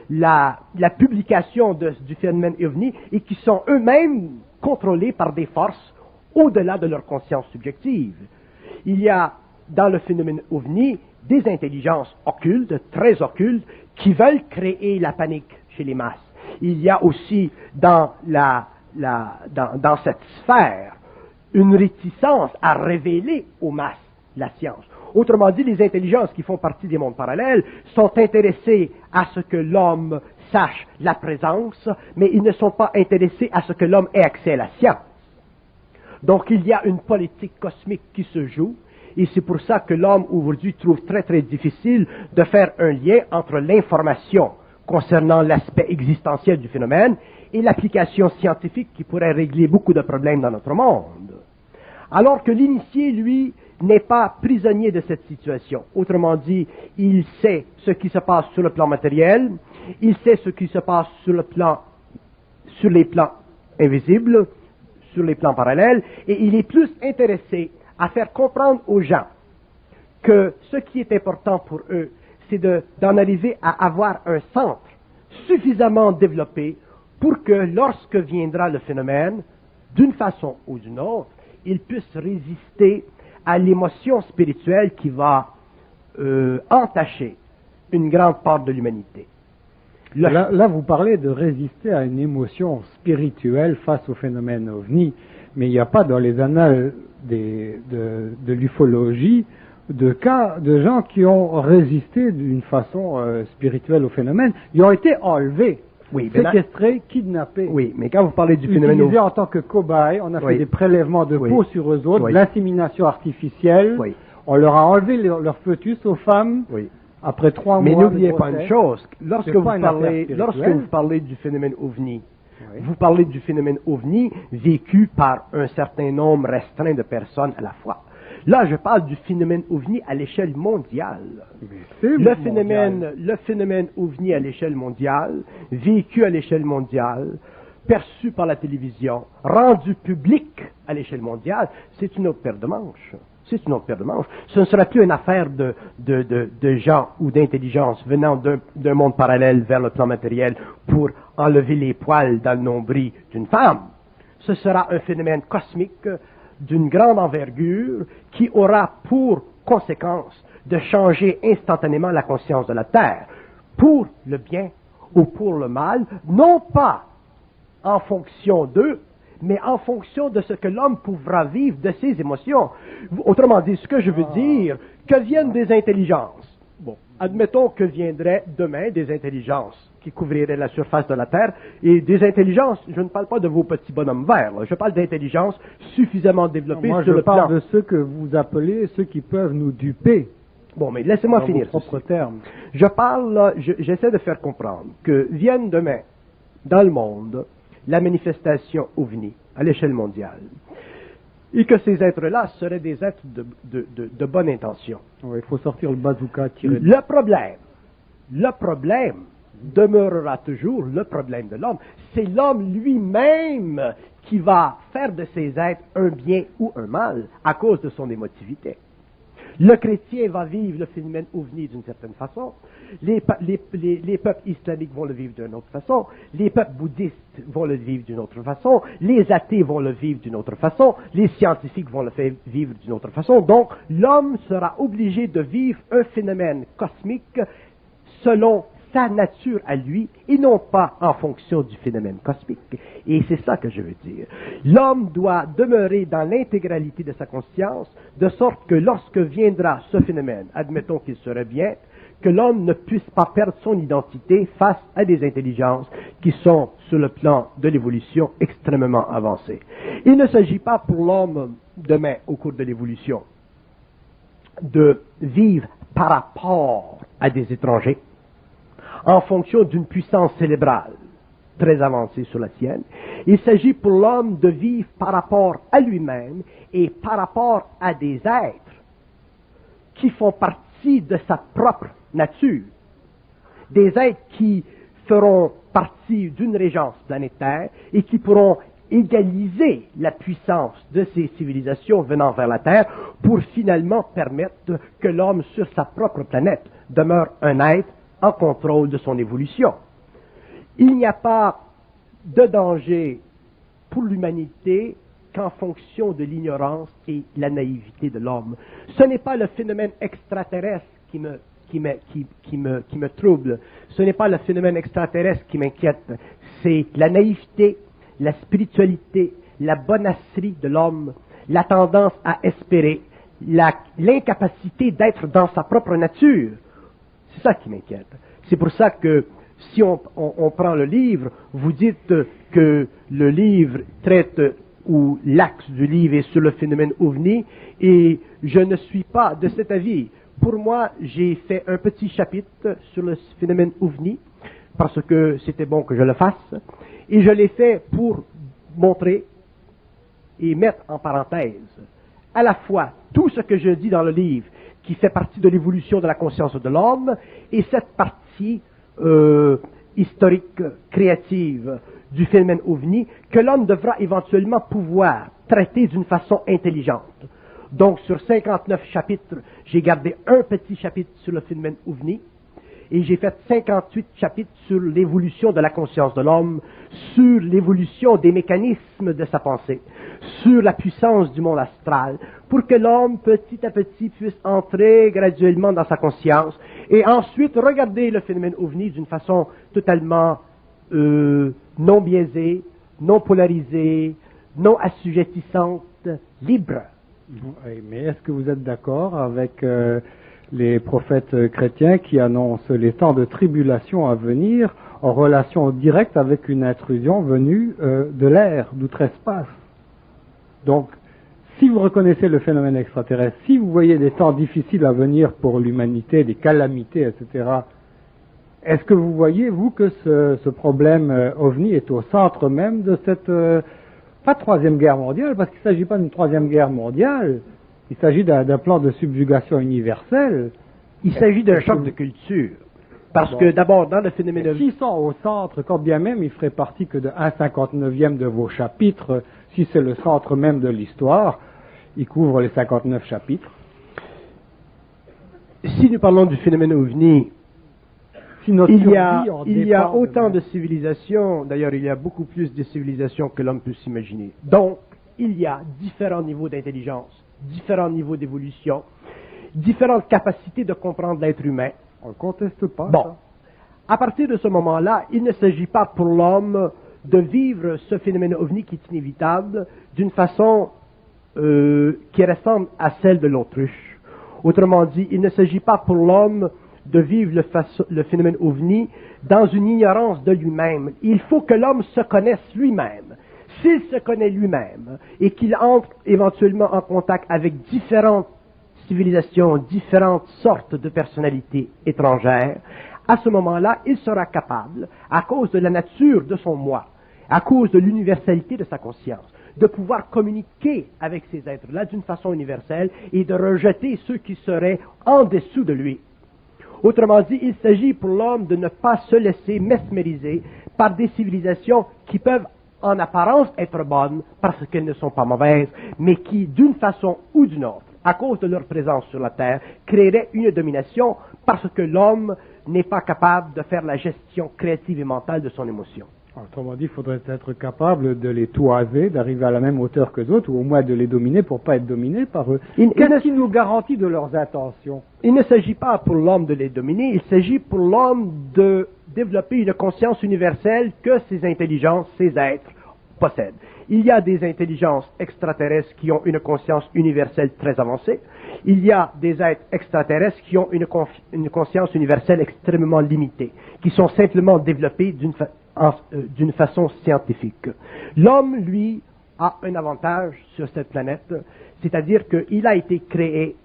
la publication du phénomène OVNI et qui sont eux-mêmes contrôlés par des forces au-delà de leur conscience subjective. Il y a dans le phénomène OVNI des intelligences occultes, très occultes, qui veulent créer la panique chez les masses. Il y a aussi dans cette sphère une réticence à révéler aux masses la science. Autrement dit, les intelligences qui font partie des mondes parallèles sont intéressées à ce que l'homme sache la présence, mais ils ne sont pas intéressés à ce que l'homme ait accès à la science. Donc il y a une politique cosmique qui se joue, et c'est pour ça que l'homme aujourd'hui trouve très très difficile de faire un lien entre l'information concernant l'aspect existentiel du phénomène et l'application scientifique qui pourrait régler beaucoup de problèmes dans notre monde. Alors que l'initié, lui, n'est pas prisonnier de cette situation. Autrement dit, il sait ce qui se passe sur le plan matériel, il sait ce qui se passe sur les plans invisibles, sur les plans parallèles, et il est plus intéressé à faire comprendre aux gens que ce qui est important pour eux, c'est d'en arriver à avoir un centre suffisamment développé pour que lorsque viendra le phénomène, d'une façon ou d'une autre, il puisse résister à l'émotion spirituelle qui va entacher une grande part de l'humanité. Là, vous parlez de résister à une émotion spirituelle face au phénomène OVNI, mais il n'y a pas dans les annales de l'ufologie de cas de gens qui ont résisté d'une façon spirituelle au phénomène. Ils ont été enlevés, séquestrés, kidnappés. Oui, mais quand vous parlez du phénomène utilisés en tant que cobayes, on a fait des prélèvements de peau sur eux autres, de l'insémination artificielle. On leur a enlevé leur fœtus aux femmes. Après 3 mois. Mais n'oubliez pas une chose, lorsque vous parlez du phénomène OVNI, Oui. Vous parlez du phénomène ovni vécu par un certain nombre restreint de personnes à la fois. Là, je parle du phénomène ovni à l'échelle mondiale. Le phénomène ovni à l'échelle mondiale, vécu à l'échelle mondiale, perçu par la télévision, rendu public à l'échelle mondiale, c'est une autre paire de manches. C'est une autre paire de manches. Ce ne sera plus une affaire de gens ou d'intelligence venant d'un monde parallèle vers le plan matériel pour enlever les poils dans le nombril d'une femme. Ce sera un phénomène cosmique d'une grande envergure qui aura pour conséquence de changer instantanément la conscience de la Terre, pour le bien ou pour le mal, non pas en fonction d'eux, mais en fonction de ce que l'homme pourra vivre de ses émotions. Autrement dit, ce que je veux dire, que viennent des intelligences. Bon, admettons que viendraient demain des intelligences qui couvriraient la surface de la Terre, et des intelligences, je ne parle pas de vos petits bonhommes verts, là, je parle d'intelligences suffisamment développées sur le plan. Moi, je parle de ceux que vous appelez, ceux qui peuvent nous duper. Bon, mais laissez-moi finir. Dans vos propres termes. Je parle, là, j'essaie de faire comprendre que viennent demain, dans le monde, la manifestation ovni à l'échelle mondiale. Et que ces êtres-là seraient des êtres de bonne intention. Oui, il faut sortir le bazooka. Le problème demeurera toujours le problème de l'homme. C'est l'homme lui-même qui va faire de ces êtres un bien ou un mal à cause de son émotivité. Le chrétien va vivre le phénomène ovni d'une certaine façon, les peuples islamiques vont le vivre d'une autre façon, les peuples bouddhistes vont le vivre d'une autre façon, les athées vont le vivre d'une autre façon, les scientifiques vont le faire vivre d'une autre façon. Donc, l'homme sera obligé de vivre un phénomène cosmique selon sa nature à lui et non pas en fonction du phénomène cosmique. Et c'est ça que je veux dire. L'homme doit demeurer dans l'intégralité de sa conscience, de sorte que lorsque viendra ce phénomène, admettons qu'il serait bien, que l'homme ne puisse pas perdre son identité face à des intelligences qui sont, sur le plan de l'évolution, extrêmement avancées. Il ne s'agit pas pour l'homme, demain, au cours de l'évolution, de vivre par rapport à des étrangers, en fonction d'une puissance cérébrale très avancée sur la sienne. Il s'agit pour l'homme de vivre par rapport à lui-même et par rapport à des êtres qui font partie de sa propre nature. Des êtres qui feront partie d'une régence planétaire et qui pourront égaliser la puissance de ces civilisations venant vers la Terre pour finalement permettre que l'homme sur sa propre planète demeure un être en contrôle de son évolution. Il n'y a pas de danger pour l'humanité qu'en fonction de l'ignorance et la naïveté de l'homme. Ce n'est pas le phénomène extraterrestre qui me trouble. Ce n'est pas le phénomène extraterrestre qui m'inquiète. C'est la naïveté, la spiritualité, la bonasserie de l'homme, la tendance à espérer, l'incapacité d'être dans sa propre nature. C'est ça qui m'inquiète. C'est pour ça que si on prend le livre, vous dites que le livre traite, ou l'axe du livre est sur le phénomène ovni, et je ne suis pas de cet avis. Pour moi, j'ai fait un petit chapitre sur le phénomène ovni, parce que c'était bon que je le fasse, et je l'ai fait pour montrer et mettre en parenthèse à la fois tout ce que je dis dans le livre, qui fait partie de l'évolution de la conscience de l'homme, et cette partie historique, créative du phénomène ovni, que l'homme devra éventuellement pouvoir traiter d'une façon intelligente. Donc, sur 59 chapitres, j'ai gardé un petit chapitre sur le phénomène ovni, et j'ai fait 58 chapitres sur l'évolution de la conscience de l'homme, sur l'évolution des mécanismes de sa pensée, sur la puissance du monde astral, pour que l'homme, petit à petit, puisse entrer graduellement dans sa conscience, et ensuite regarder le phénomène ovni d'une façon totalement non biaisée, non polarisée, non assujettissante, libre. Oui, mais est-ce que vous êtes d'accord avec les prophètes chrétiens qui annoncent les temps de tribulation à venir en relation directe avec une intrusion venue de l'air, d'outre-espace? Donc, si vous reconnaissez le phénomène extraterrestre, si vous voyez des temps difficiles à venir pour l'humanité, des calamités, etc., Est-ce que vous voyez, vous, que ce problème OVNI est au centre même de cette, pas troisième guerre mondiale, parce qu'il ne s'agit pas d'une troisième guerre mondiale, il s'agit d'un plan de subjugation universelle. Il s'agit d'un choc de culture. Parce que d'abord, dans le phénomène S'ils sont au centre, quand bien même ils feraient partie que de 1/59e de vos chapitres, si c'est le centre même de l'histoire, ils couvrent les 59 chapitres. Si nous parlons du phénomène OVNI, Si notre il y a dépend autant de civilisations, d'ailleurs il y a beaucoup plus de civilisations que l'homme peut s'imaginer. Donc, il y a différents niveaux d'intelligence, différents niveaux d'évolution, différentes capacités de comprendre l'être humain. On ne conteste pas. Bon, Ça. à partir de ce moment-là, il ne s'agit pas pour l'homme de vivre ce phénomène OVNI qui est inévitable d'une façon qui ressemble à celle de l'autruche. Autrement dit, il ne s'agit pas pour l'homme de vivre le phénomène OVNI dans une ignorance de lui-même. Il faut que l'homme se connaisse lui-même. S'il se connaît lui-même et qu'il entre éventuellement en contact avec différentes civilisations, différentes sortes de personnalités étrangères, à ce moment-là, il sera capable, à cause de la nature de son moi, à cause de l'universalité de sa conscience, de pouvoir communiquer avec ces êtres-là d'une façon universelle et de rejeter ceux qui seraient en dessous de lui. Autrement dit, il s'agit pour l'homme de ne pas se laisser mesmériser par des civilisations qui peuvent en apparence être bonnes parce qu'elles ne sont pas mauvaises, mais qui, d'une façon ou d'une autre, à cause de leur présence sur la Terre, créeraient une domination parce que l'homme n'est pas capable de faire la gestion créative et mentale de son émotion. Autrement dit, il faudrait être capable de les toiser, d'arriver à la même hauteur que d'autres, ou au moins de les dominer pour ne pas être dominé par eux. Qu'est-ce qui nous garantit de leurs intentions? Il ne s'agit pas pour l'homme de les dominer, il s'agit pour l'homme de développer une conscience universelle que ces intelligences, ces êtres, possèdent. Il y a des intelligences extraterrestres qui ont une conscience universelle très avancée. Il y a des êtres extraterrestres qui ont une conscience universelle extrêmement limitée, qui sont simplement développés d'une façon scientifique. L'homme, lui, a un avantage sur cette planète, c'est-à-dire qu'il a été créé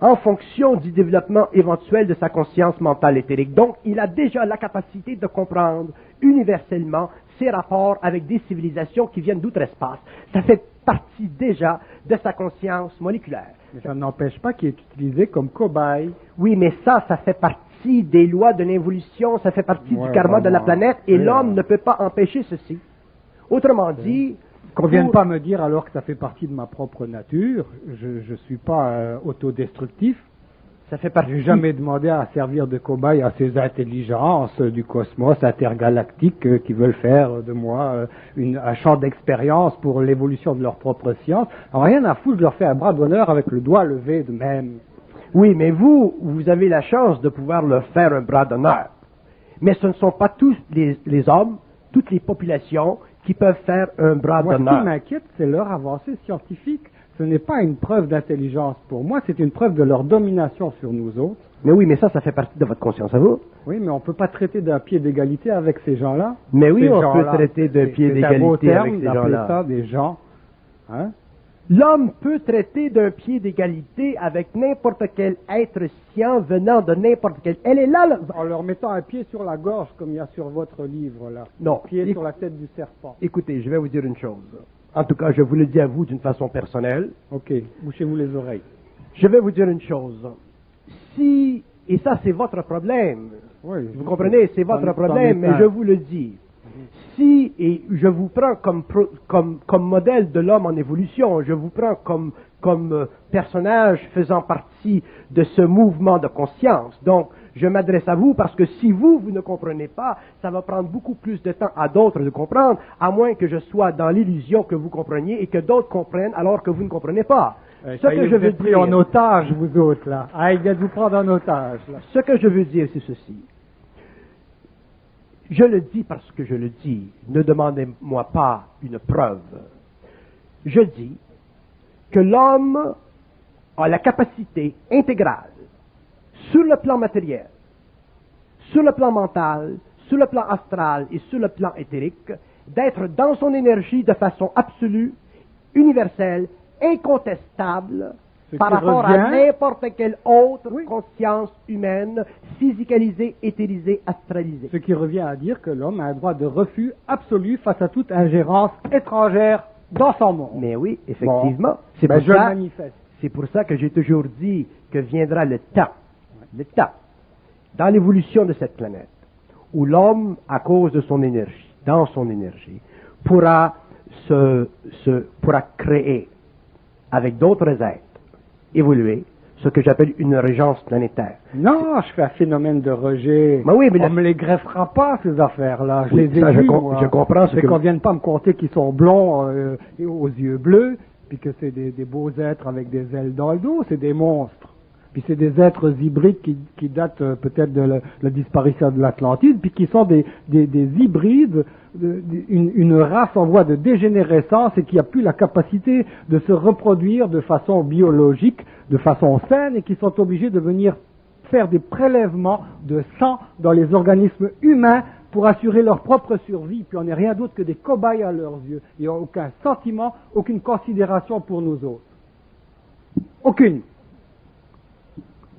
en fonction du développement éventuel de sa conscience mentale éthérique. Donc, il a déjà la capacité de comprendre universellement ses rapports avec des civilisations qui viennent d'outre-espace. Ça fait partie déjà de sa conscience moléculaire. Mais ça n'empêche pas qu'il est utilisé comme cobaye. Oui, mais ça fait partie des lois de l'évolution, ça fait partie du karma de la planète, et l'homme ne peut pas empêcher ceci. Autrement dit... Qu'on ne vienne pas me dire alors que ça fait partie de ma propre nature, je ne suis pas autodestructif. Ça fait partie. Je n'ai jamais demandé à servir de cobaye à ces intelligences du cosmos intergalactique qui veulent faire de moi un champ d'expérience pour l'évolution de leur propre science. Alors, rien à foutre, je leur fais un bras d'honneur avec le doigt levé de même. Oui, mais vous avez la chance de pouvoir leur faire un bras d'honneur. Mais ce ne sont pas tous les hommes, toutes les populations qui peuvent faire un bras d'honneur. Moi, ce qui m'inquiète, c'est leur avancée scientifique. Ce n'est pas une preuve d'intelligence pour moi, c'est une preuve de leur domination sur nous autres. Mais oui, mais ça fait partie de votre conscience à vous. Oui, mais on ne peut pas traiter d'un pied d'égalité avec ces gens-là. Mais oui, on peut traiter d'un pied d'égalité avec ces gens-là. Ça des gens. Hein? L'homme peut traiter d'un pied d'égalité avec n'importe quel être science venant de n'importe quel... Elle est là... En leur mettant un pied sur la gorge, comme il y a sur votre livre, là. Non. Un pied sur la tête du serpent. Écoutez, je vais vous dire une chose. En tout cas, je vous le dis à vous d'une façon personnelle. Ok, bouchez-vous les oreilles. Je vais vous dire une chose. Si... Et ça, c'est votre problème. Oui, vous comprenez? C'est votre problème, mais je vous le dis. Si, et je vous prends comme modèle de l'homme en évolution, je vous prends comme personnage faisant partie de ce mouvement de conscience. Donc, je m'adresse à vous parce que si vous ne comprenez pas, ça va prendre beaucoup plus de temps à d'autres de comprendre, à moins que je sois dans l'illusion que vous compreniez et que d'autres comprennent alors que vous ne comprenez pas. Ce que je veux dire en otage, vous autres, là. Ah, il vient de vous prendre en otage, là. Ce que je veux dire, c'est ceci. Je le dis parce que je le dis. Ne demandez-moi pas une preuve. Je dis que l'homme a la capacité intégrale, sur le plan matériel, sur le plan mental, sur le plan astral et sur le plan éthérique, d'être dans son énergie de façon absolue, universelle, incontestable, par rapport à n'importe quelle autre conscience humaine, physicalisée, éthérisée, astralisée. Ce qui revient à dire que l'homme a un droit de refus absolu face à toute ingérence étrangère dans son monde. Mais oui, effectivement. Bon. Je le manifeste. C'est pour ça que j'ai toujours dit que viendra le temps, dans l'évolution de cette planète, où l'homme, à cause de son énergie, dans son énergie, pourra créer, avec d'autres êtres, évoluer, ce que j'appelle une régence planétaire. Non, je fais un phénomène de rejet. Mais oui, mais on me les greffera pas, ces affaires-là. Je oui, les ai vues, je comprends ce c'est que... qu'on vienne pas me conter qu'ils sont blonds et aux yeux bleus, puis que c'est des beaux êtres avec des ailes dans le dos, c'est des monstres. Puis c'est des êtres hybrides qui datent peut-être de la disparition de l'Atlantide, puis qui sont des hybrides, une race en voie de dégénérescence et qui a plus la capacité de se reproduire de façon biologique, de façon saine, et qui sont obligés de venir faire des prélèvements de sang dans les organismes humains pour assurer leur propre survie, puis on n'est rien d'autre que des cobayes à leurs yeux. Il n'y a aucun sentiment, aucune considération pour nous autres. Aucune.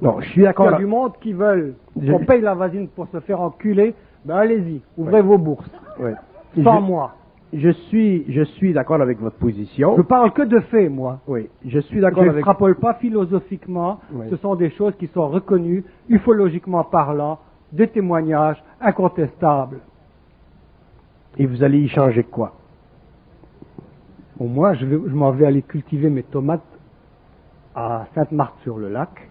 Non, je suis d'accord. Il y a du monde qui veulent qu'on paye la vasine pour se faire enculer, ben allez-y, ouvrez vos bourses. Ouais. Sans moi. Je suis d'accord avec votre position. Je parle que de faits, moi. Oui, je suis d'accord avec... Je avec... n'extrapole pas philosophiquement, ce sont des choses qui sont reconnues, ufologiquement parlant, des témoignages incontestables. Et vous allez y changer quoi? Bon, moi, je m'en vais aller cultiver mes tomates à Sainte-Marthe-sur-le-Lac.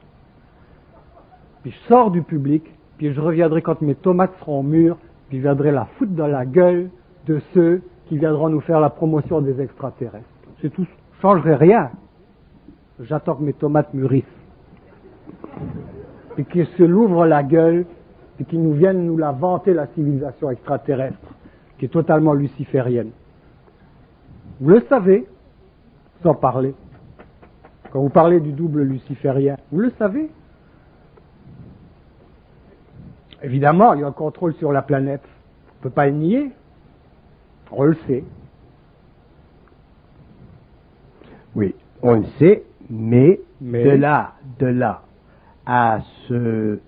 Puis je sors du public, puis je reviendrai quand mes tomates seront mûres, puis je viendrai la foutre dans la gueule de ceux qui viendront nous faire la promotion des extraterrestres. C'est tout. Je ne changerai rien. J'attends que mes tomates mûrissent. Et qu'ils se l'ouvrent la gueule, et qu'ils nous viennent nous la vanter, la civilisation extraterrestre, qui est totalement luciférienne. Vous le savez, sans parler. Quand vous parlez du double luciférien, vous le savez. Évidemment, il y a un contrôle sur la planète. On ne peut pas le nier. On le sait. Oui, on le sait, mais de là à se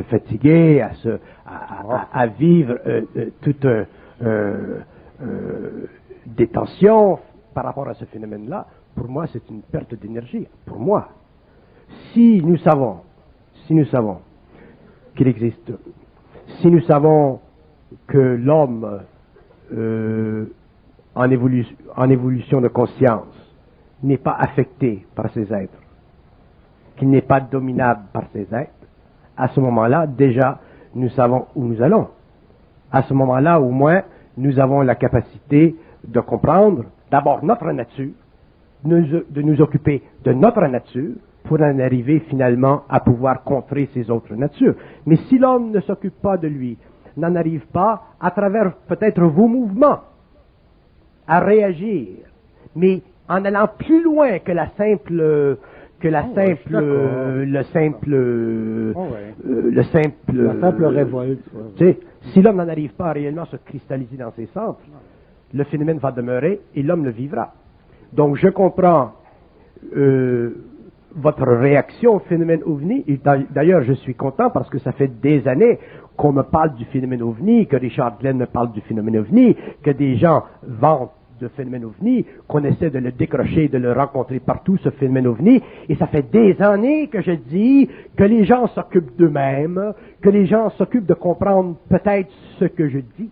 fatiguer, à vivre toute des tensions par rapport à ce phénomène-là, pour moi, c'est une perte d'énergie. Pour moi, si nous savons qu'il existe, si nous savons que l'homme en évolution de conscience n'est pas affecté par ces êtres, qu'il n'est pas dominable par ces êtres, à ce moment-là, déjà, nous savons où nous allons. À ce moment-là, au moins, nous avons la capacité de comprendre d'abord notre nature, de nous occuper de notre nature, pour en arriver finalement à pouvoir contrer ces autres natures. Mais si l'homme ne s'occupe pas de lui, n'en arrive pas, à travers peut-être vos mouvements, à réagir, mais en allant plus loin que la simple révolte. Tu sais, si l'homme n'en arrive pas à réellement se cristalliser dans ses centres, le phénomène va demeurer et l'homme le vivra. Donc je comprends votre réaction au phénomène OVNI, et d'ailleurs je suis content parce que ça fait des années qu'on me parle du phénomène OVNI, que Richard Glenn me parle du phénomène OVNI, que des gens vantent de phénomène OVNI, qu'on essaie de le décrocher, de le rencontrer partout, ce phénomène OVNI, et ça fait des années que je dis que les gens s'occupent d'eux-mêmes, que les gens s'occupent de comprendre peut-être ce que je dis.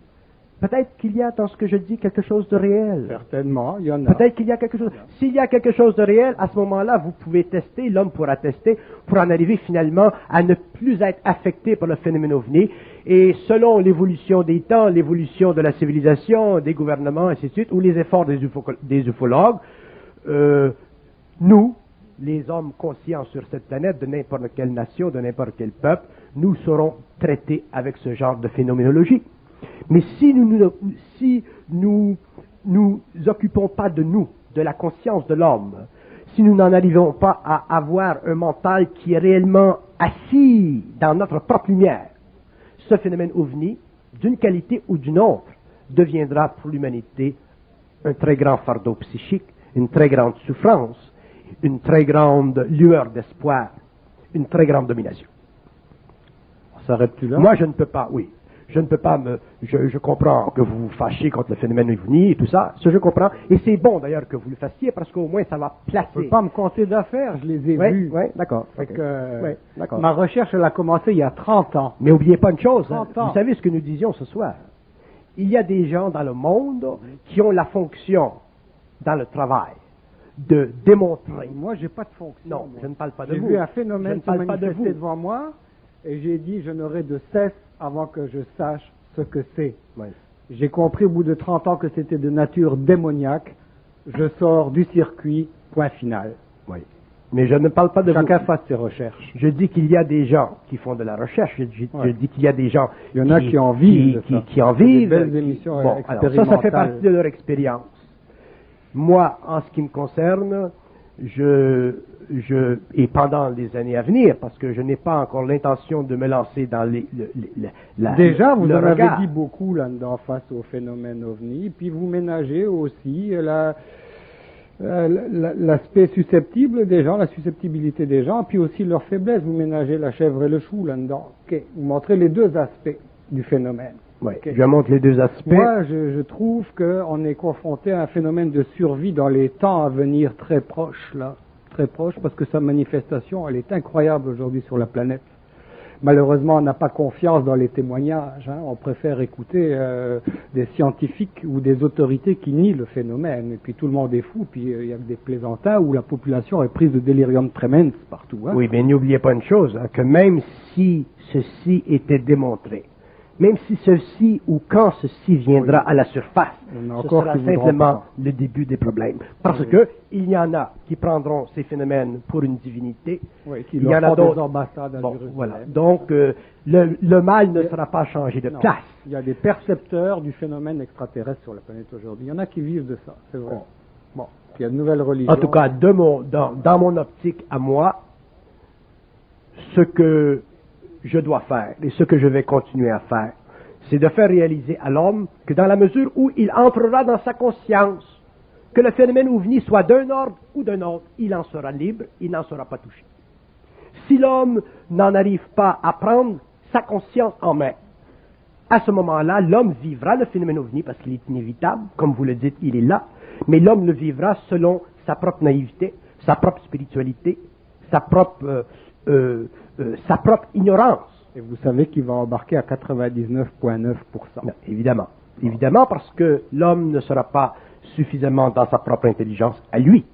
Peut-être qu'il y a dans ce que je dis quelque chose de réel. Certainement, il y en a. Peut-être qu'il y a quelque chose. S'il y a quelque chose de réel, à ce moment-là, vous pouvez tester, l'homme pourra tester, pour en arriver finalement à ne plus être affecté par le phénomène OVNI. Et selon l'évolution des temps, l'évolution de la civilisation, des gouvernements, ainsi de suite, ou les efforts des ufologues, nous, les hommes conscients sur cette planète, de n'importe quelle nation, de n'importe quel peuple, nous serons traités avec ce genre de phénoménologie. Mais si nous nous occupons pas de nous, de la conscience de l'homme, si nous n'en arrivons pas à avoir un mental qui est réellement assis dans notre propre lumière, ce phénomène OVNI, d'une qualité ou d'une autre, deviendra pour l'humanité un très grand fardeau psychique, une très grande souffrance, une très grande lueur d'espoir, une très grande domination. On s'arrête-tu là? Moi, je ne peux pas, oui. Je ne peux pas je comprends que vous vous fâchiez contre le phénomène ovni et tout ça. Ça, je comprends. Et c'est bon, d'ailleurs, que vous le fassiez parce qu'au moins, ça va placer. Je ne peux pas me compter d'affaires, je les ai vus. Oui, d'accord. Fait que, Ouais, d'accord. ma recherche, elle a commencé il y a 30 ans. Mais n'oubliez pas une chose, hein. 30 ans. Vous savez ce que nous disions ce soir. Il y a des gens dans le monde qui ont la fonction, dans le travail, de démontrer. Moi, j'ai pas de fonction. Non, moi. je ne parle pas de J'ai vous. vu un Je phénomène ne se parle pas de manifester vous. devant moi et j'ai dit je n'aurai de cesse avant que je sache ce que c'est. Oui. J'ai compris au bout de 30 ans que c'était de nature démoniaque. Je sors du circuit, point final. Oui. Mais je ne parle pas de Chacun vous. fasse ses recherches. Je dis qu'il y a des gens qui font de la recherche. Je dis qu'il y a des gens Il y en a qui en vivent de ça. qui en C'est des vivent. belles émissions Bon, alors, expérimentales. ça fait partie de leur expérience. Moi, en ce qui me concerne, et pendant les années à venir, parce que je n'ai pas encore l'intention de me lancer dans Déjà, vous le en avez regard. dit beaucoup là-dedans face au phénomène ovni, puis vous ménagez aussi l'aspect susceptible des gens, la susceptibilité des gens, puis aussi leur faiblesse. Vous ménagez la chèvre et le chou là-dedans. Okay. Vous montrez les deux aspects du phénomène. Oui, Okay. je montre les deux aspects. Moi, je trouve qu'on est confronté à un phénomène de survie dans les temps à venir très proche, là. Très proche, parce que sa manifestation, elle est incroyable aujourd'hui sur la planète. Malheureusement, on n'a pas confiance dans les témoignages. Hein. On préfère écouter des scientifiques ou des autorités qui nient le phénomène. Et puis tout le monde est fou. Puis il y a des plaisantins où la population est prise de délirium tremens partout. Hein. Oui, mais n'oubliez pas une chose, hein, que même si ceci était démontré, même si ceci ou quand ceci viendra à la surface, Il y en a ce encore sera qui voudront simplement pas. le début des problèmes. Parce que il y en a qui prendront ces phénomènes pour une divinité. Oui, qui il y en leur a font des d'autres. ambassades à Bon, Jérusalem. voilà. Donc, le mal ne sera pas changé de Non. place. Il y a des percepteurs du phénomène extraterrestre sur la planète aujourd'hui. Il y en a qui vivent de ça, c'est vrai. Bon, puis il y a de nouvelles religions. En tout cas, dans mon optique à moi, ce que je dois faire et ce que je vais continuer à faire, c'est de faire réaliser à l'homme que dans la mesure où il entrera dans sa conscience, que le phénomène ovni soit d'un ordre ou d'un autre, il en sera libre, il n'en sera pas touché. Si l'homme n'en arrive pas à prendre sa conscience en main, à ce moment-là, l'homme vivra le phénomène ovni parce qu'il est inévitable, comme vous le dites, il est là, mais l'homme le vivra selon sa propre naïveté, sa propre spiritualité, sa propre ignorance. Et vous savez qu'il va embarquer à 99,9%. Non, évidemment. Évidemment, parce que l'homme ne sera pas suffisamment dans sa propre intelligence à lui.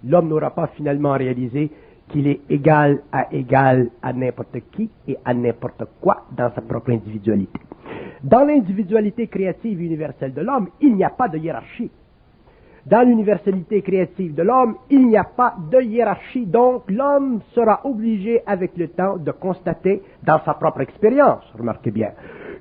L'homme n'aura pas finalement réalisé qu'il est égal à n'importe qui et à n'importe quoi dans sa propre individualité. Dans l'individualité créative universelle de l'homme, il n'y a pas de hiérarchie. Dans l'universalité créative de l'homme, il n'y a pas de hiérarchie. Donc, l'homme sera obligé, avec le temps, de constater dans sa propre expérience, remarquez bien,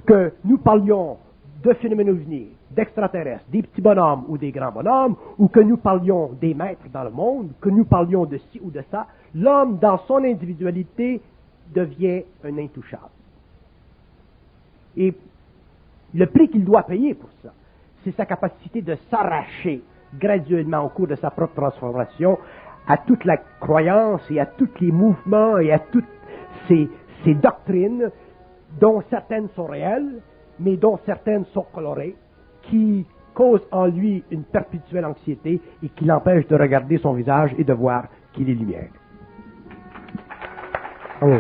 que nous parlions de phénomènes ovnis, d'extraterrestres, des petits bonhommes ou des grands bonhommes, ou que nous parlions des maîtres dans le monde, que nous parlions de ci ou de ça, l'homme, dans son individualité, devient un intouchable. Et le prix qu'il doit payer pour ça, c'est sa capacité de s'arracher graduellement au cours de sa propre transformation à toute la croyance et à tous les mouvements et à toutes ces doctrines dont certaines sont réelles, mais dont certaines sont colorées, qui causent en lui une perpétuelle anxiété et qui l'empêchent de regarder son visage et de voir qu'il est lumière. Oh.